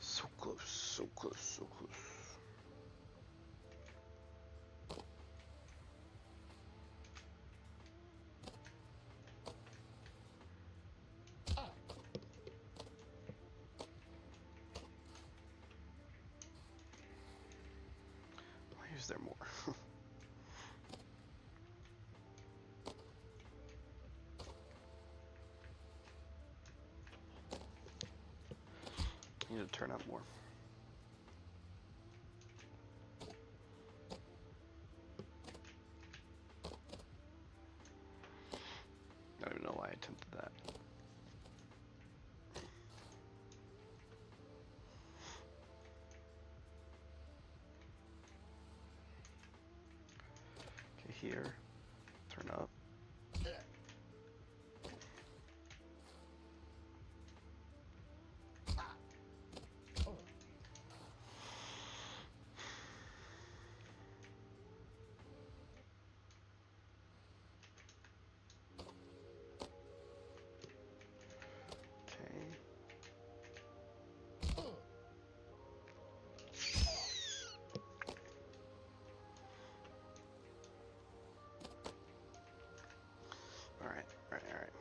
So close, so close, so close. Why is there more? I need to turn up more. I don't even know why I attempted that. Okay, here, turn up. Okay. Alright, alright, alright.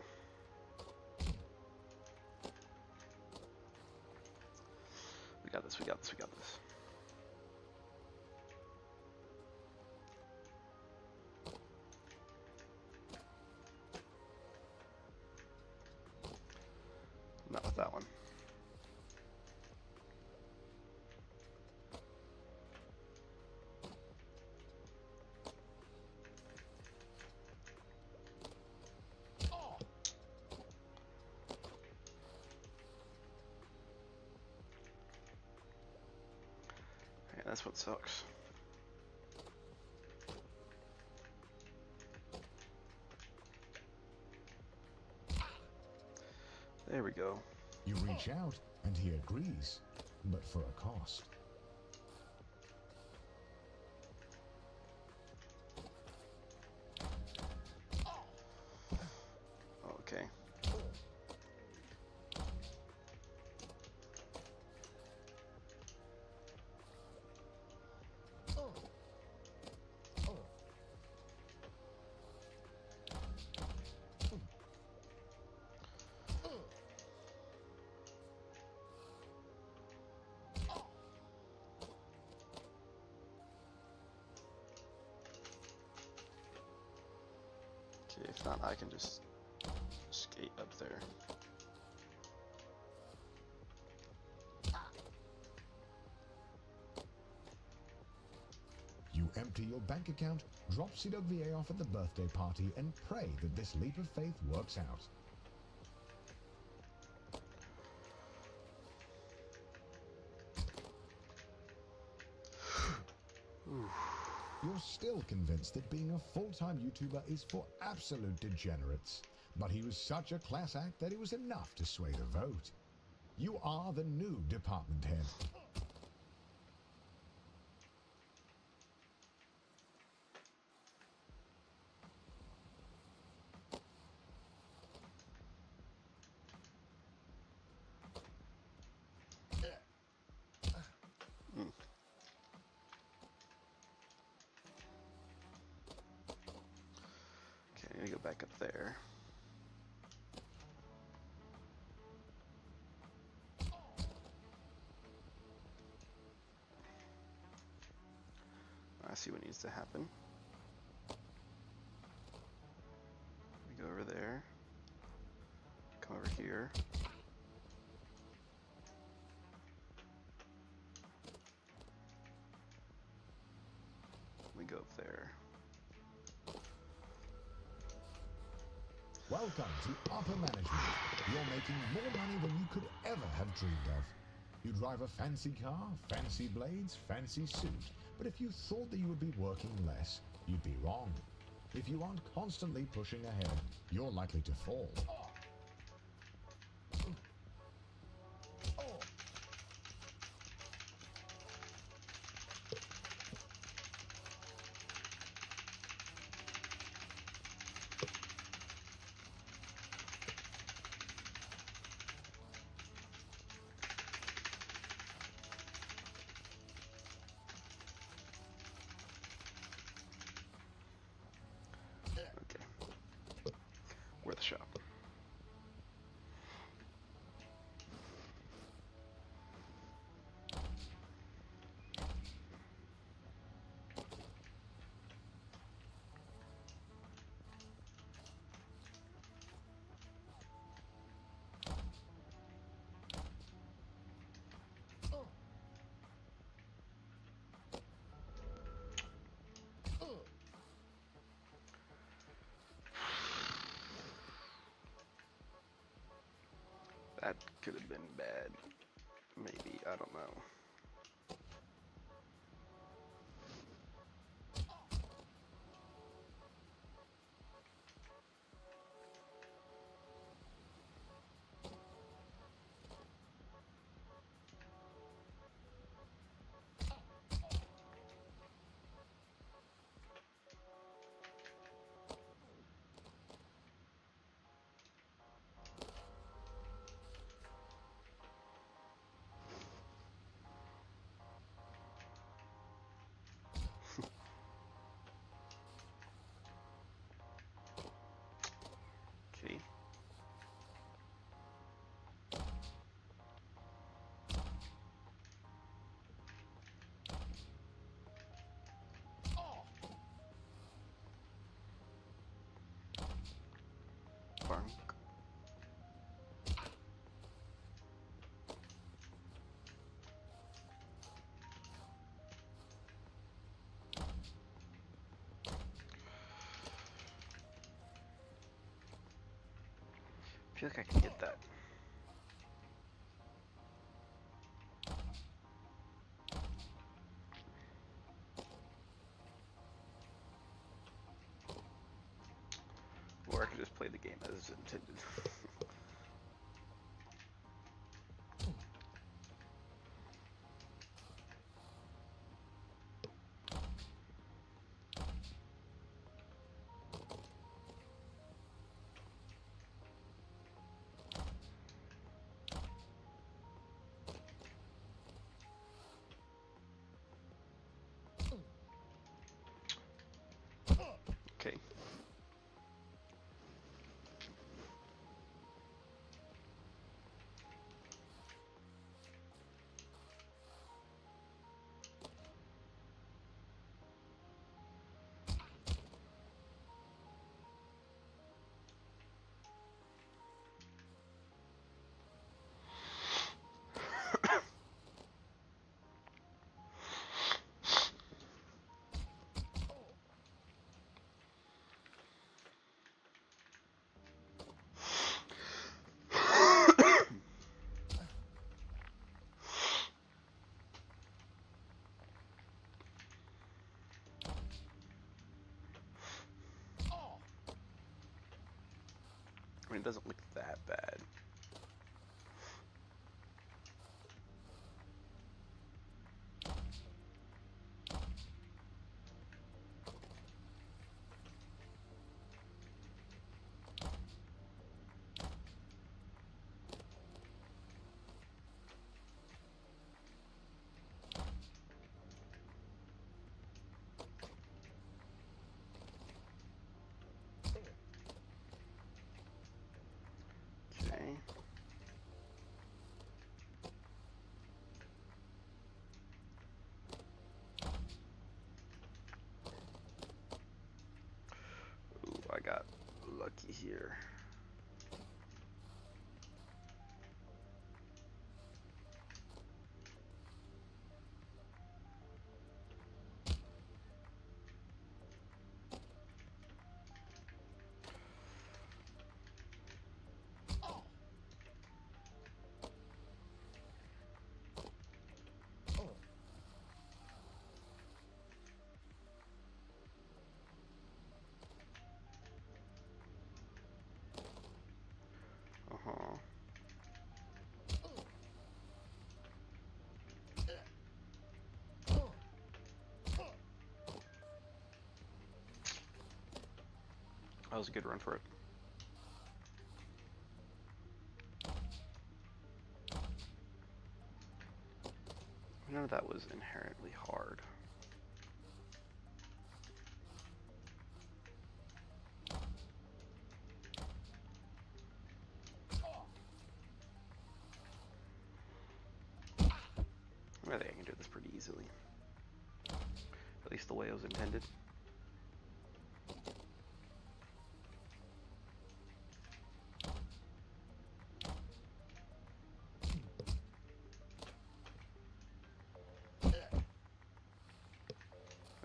We got this, we got this, we got this. Not with that one. Yeah, that's what sucks. There we go. You reach out, and he agrees, but for a cost. Okay. Okay, if not, I can just skate up there. You empty your bank account, drop CWVA off at the birthday party, and pray that this leap of faith works out. You're still convinced that being a full-time YouTuber is for absolute degenerates, but he was such a class act that it was enough to sway the vote. You are the new department head. Okay, I gotta go back up there. I see what needs to happen. We go over there. Come over here. We go up there. Welcome to upper management. You're making more money than you could ever have dreamed of. You drive a fancy car, fancy blades, fancy suit. But if you thought that you would be working less, You'd be wrong. If you aren't constantly pushing ahead, you're likely to fall. Okay. Worth a shot. That could have been bad. Maybe, I don't know. Okay. Bonk. I feel like I can get that. Or I could just play the game as intended. Okay. I mean, it doesn't look that bad. Okay. Ooh, I got lucky here. was a good run for it. None of that was inherently hard. I think I can do this pretty easily. At least the way it was intended.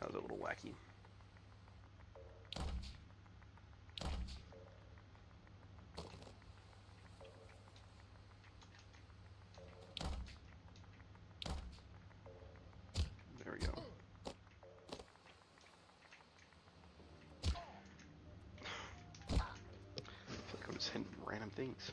That was a little wacky. There we go. I feel like I'm just hitting random things.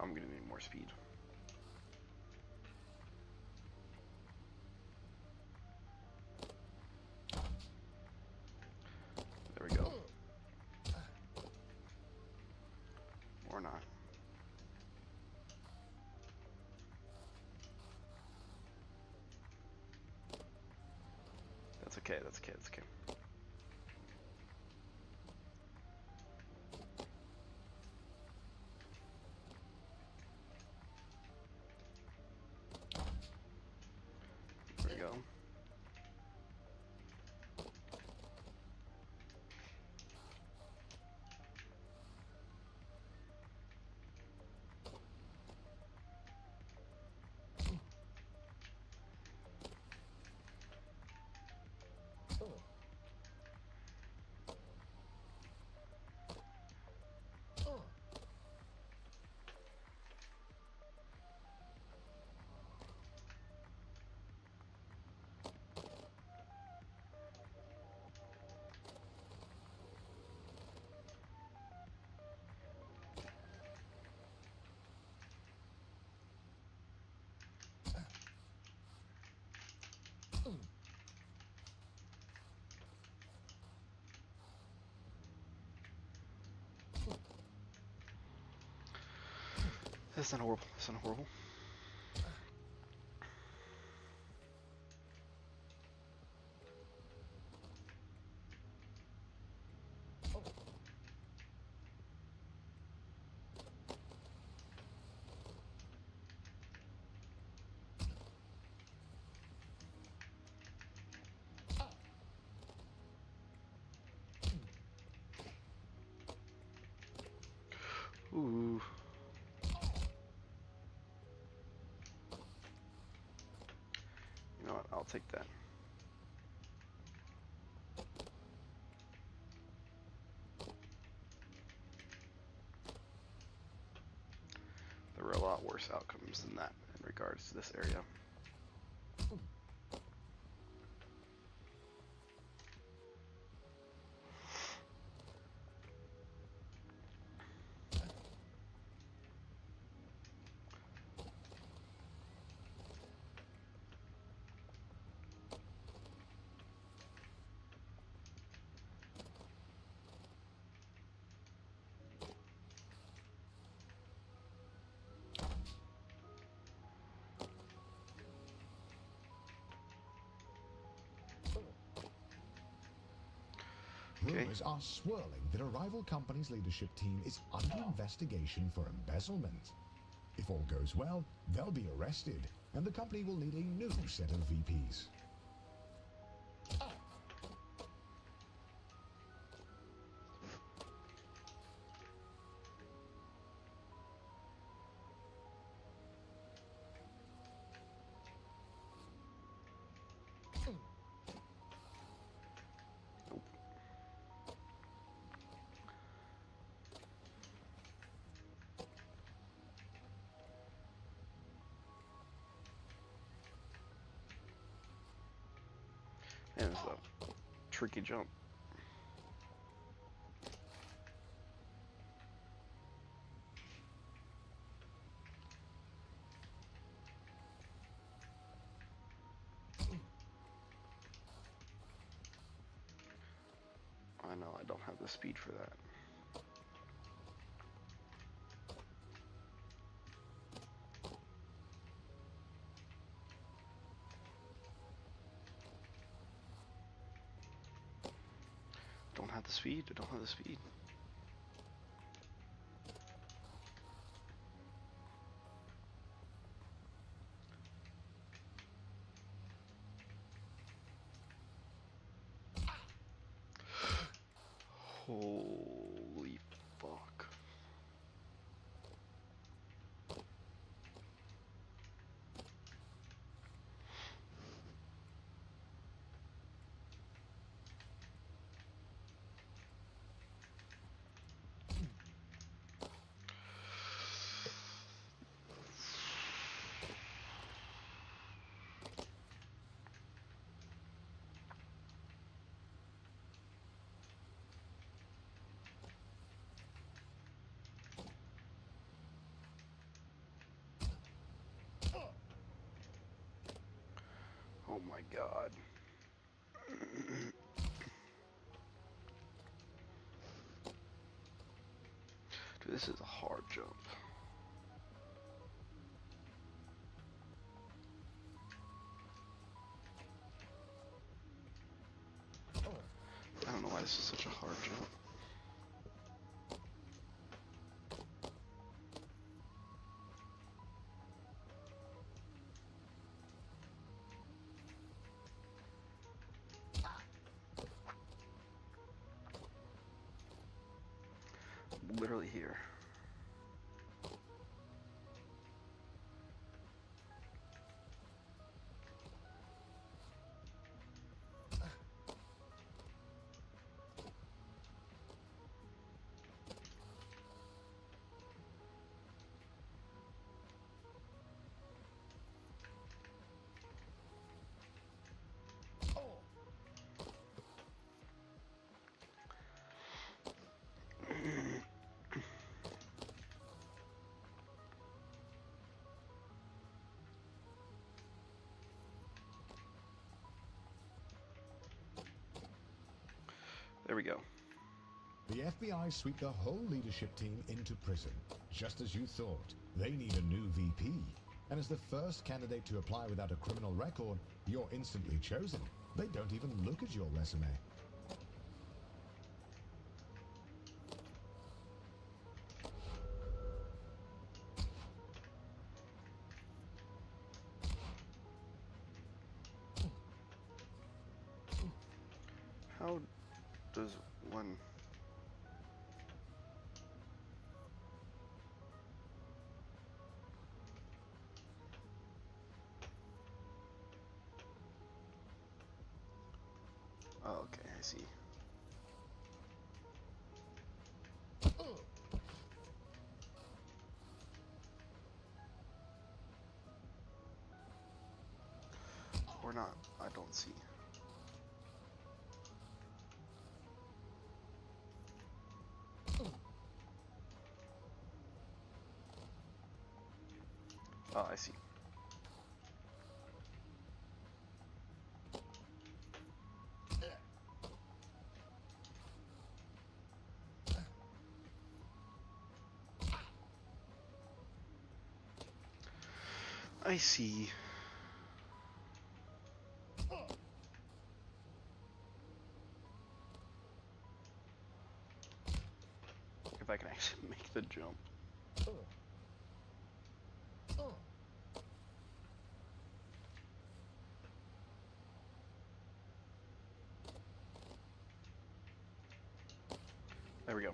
I'm gonna need more speed. There we go. Or not. That's okay, that's okay, that's okay. There we go. That's not horrible. That's not horrible. Ooh. You know what? I'll take that. There were a lot worse outcomes than that in regards to this area. Okay. Rumors are swirling that a rival company's leadership team is under investigation for embezzlement. If all goes well, they'll be arrested, and the company will need a new set of VPs. And it's a tricky jump. I know I don't have the speed for that. Don't have the speed, I don't have the speed. Holy fuck. Oh my god. Dude, this is a hard jump. I don't know why this is such a hard jump. Literally here. There we go. The FBI sweep the whole leadership team into prison. Just as you thought, they need a new VP. And as the first candidate to apply without a criminal record, you're instantly chosen. They don't even look at your resume. How does one... Oh, okay, I see. Or not, I don't see. Oh, I see. I see. If I can actually make the jump. There we go.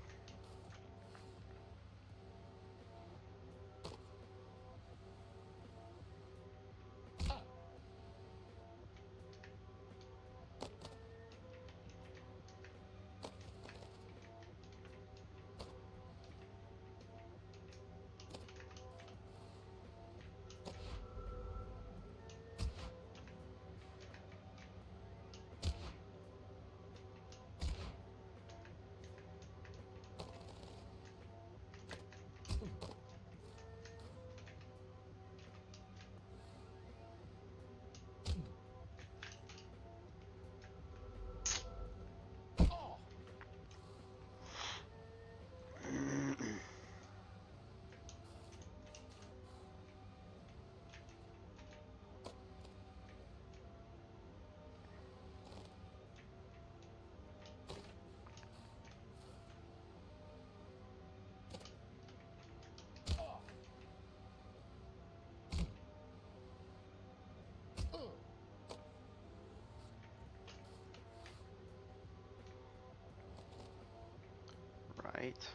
Right.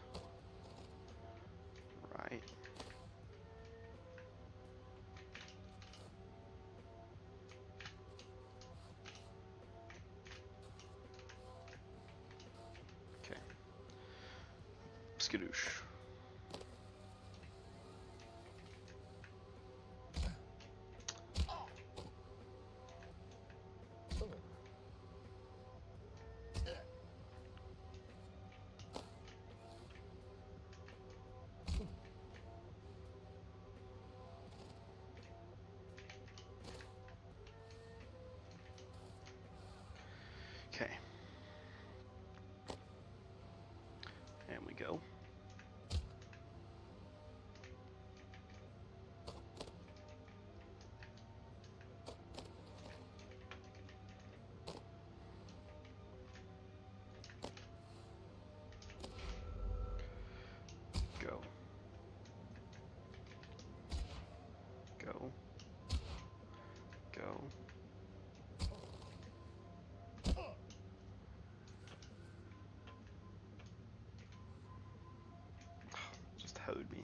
Right. Okay. Skadoosh. Okay. And we go. Go. Go. Go. Just hoed me.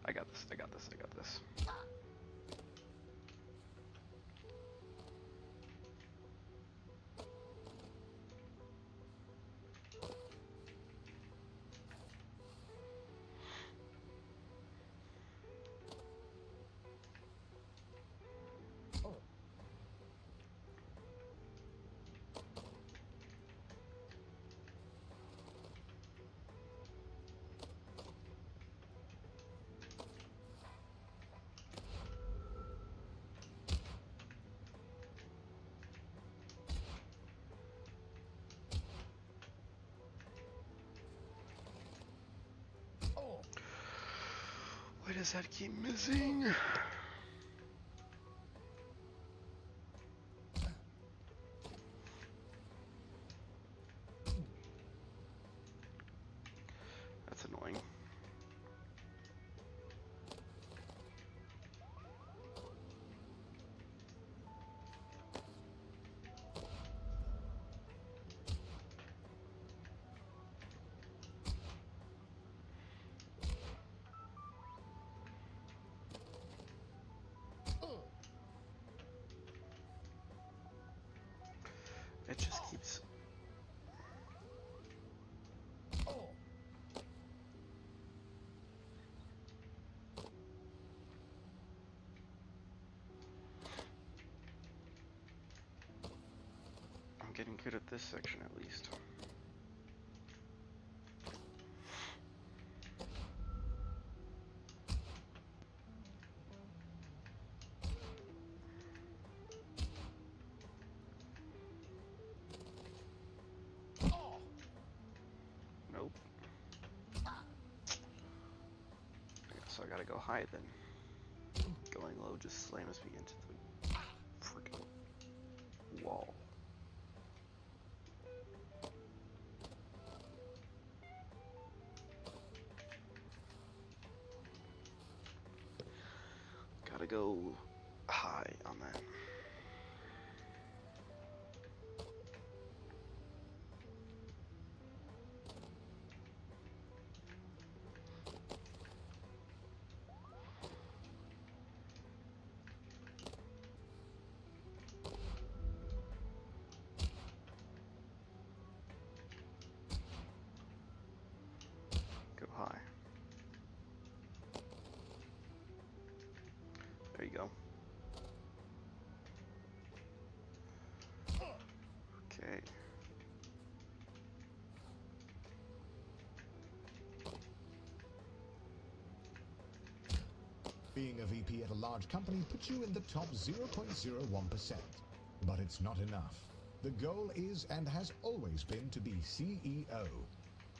I got this, I got this, I got this. Why does that keep missing? That's annoying. It just keeps... I'm getting good at this section at least. Nope. So I gotta go high then. Going low just slams me into the freaking wall. Gotta go high on that. Go high. There you go. Being a VP at a large company puts you in the top 0.01%. But it's not enough. The goal is and has always been to be CEO.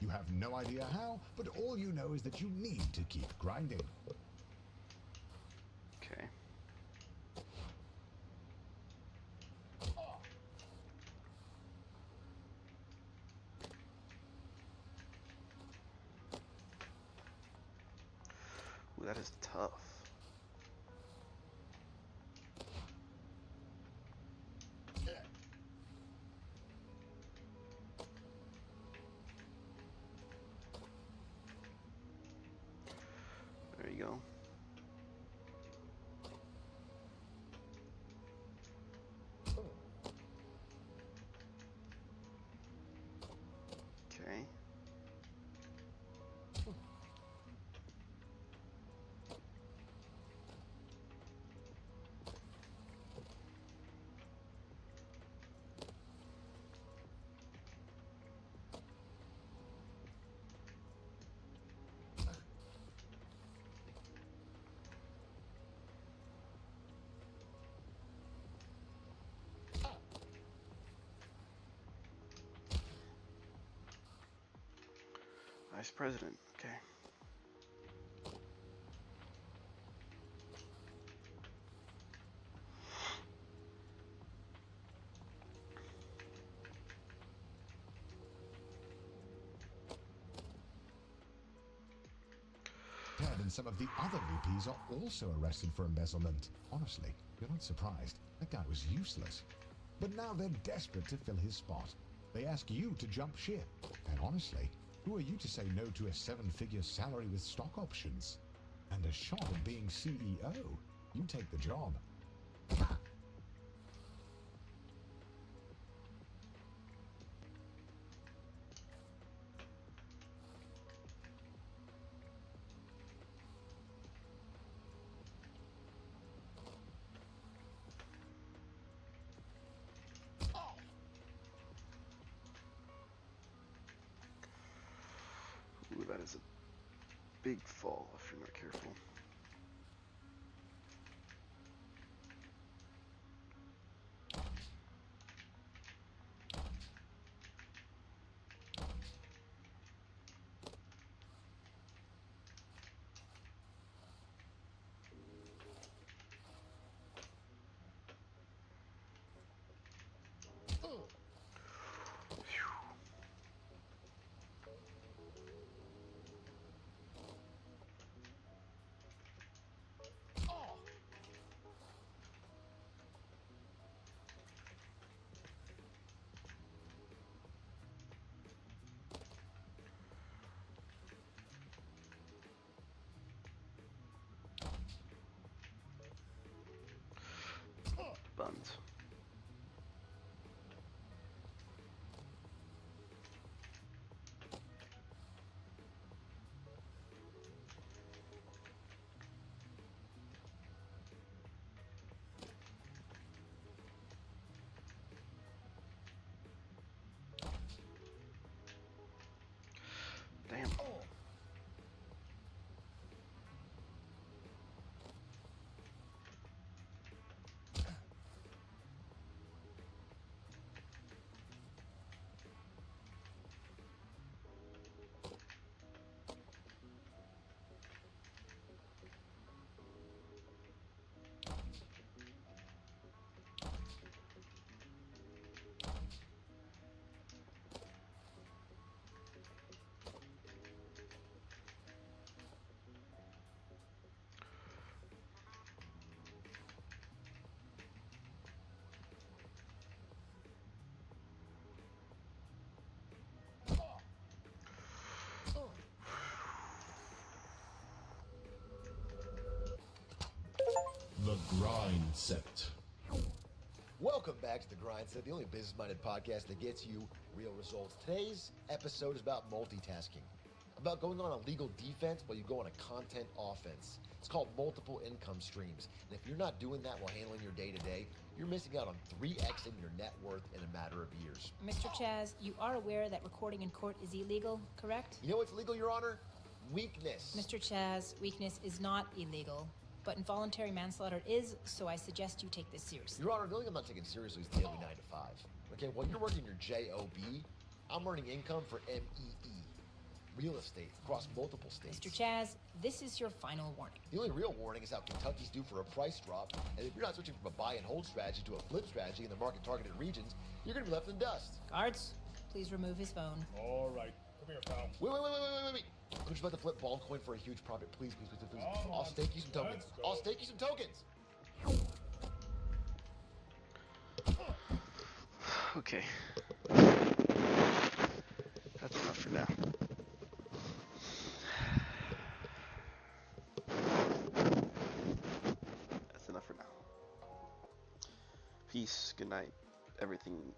You have no idea how, but all you know is that you need to keep grinding. Okay. Ooh, that is tough. There you go. Okay. Vice President, okay. Ted and some of the other VPs are also arrested for embezzlement. Honestly, you're not surprised. That guy was useless. But now they're desperate to fill his spot. They ask you to jump ship. And honestly, who are you to say no to a 7-figure salary with stock options? And a shot at being CEO? You take the job. Ooh, that is a big fall if you're not careful. Buns. Damn. The Grind Set. Welcome back to The Grind Set, the only business-minded podcast that gets you real results. Today's episode is about multitasking, about going on a legal defense while you go on a content offense. It's called multiple income streams. And if you're not doing that while handling your day-to-day, you're missing out on 3xing your net worth in a matter of years. Mr. Chaz, you are aware that recording in court is illegal, correct? You know what's legal, Your Honor? Weakness. Mr. Chaz, weakness is not illegal. but involuntary manslaughter is, so I suggest you take this seriously. Your Honor, the only thing I'm not taking seriously is the daily 9 to 5. Okay, while you're working your JOB, I'm earning income for MEE, real estate, across multiple states. Mr. Chaz, this is your final warning. The only real warning is how Kentucky's due for a price drop, and if you're not switching from a buy and hold strategy to a flip strategy in the market-targeted regions, you're going to be left in dust. Guards, please remove his phone. All right. Come here, pal. Wait. I'm just about to flip ball coin for a huge profit. Please. I'll stake you some tokens. I'll stake you some tokens. Okay. That's enough for now. That's enough for now. Peace, good night, everything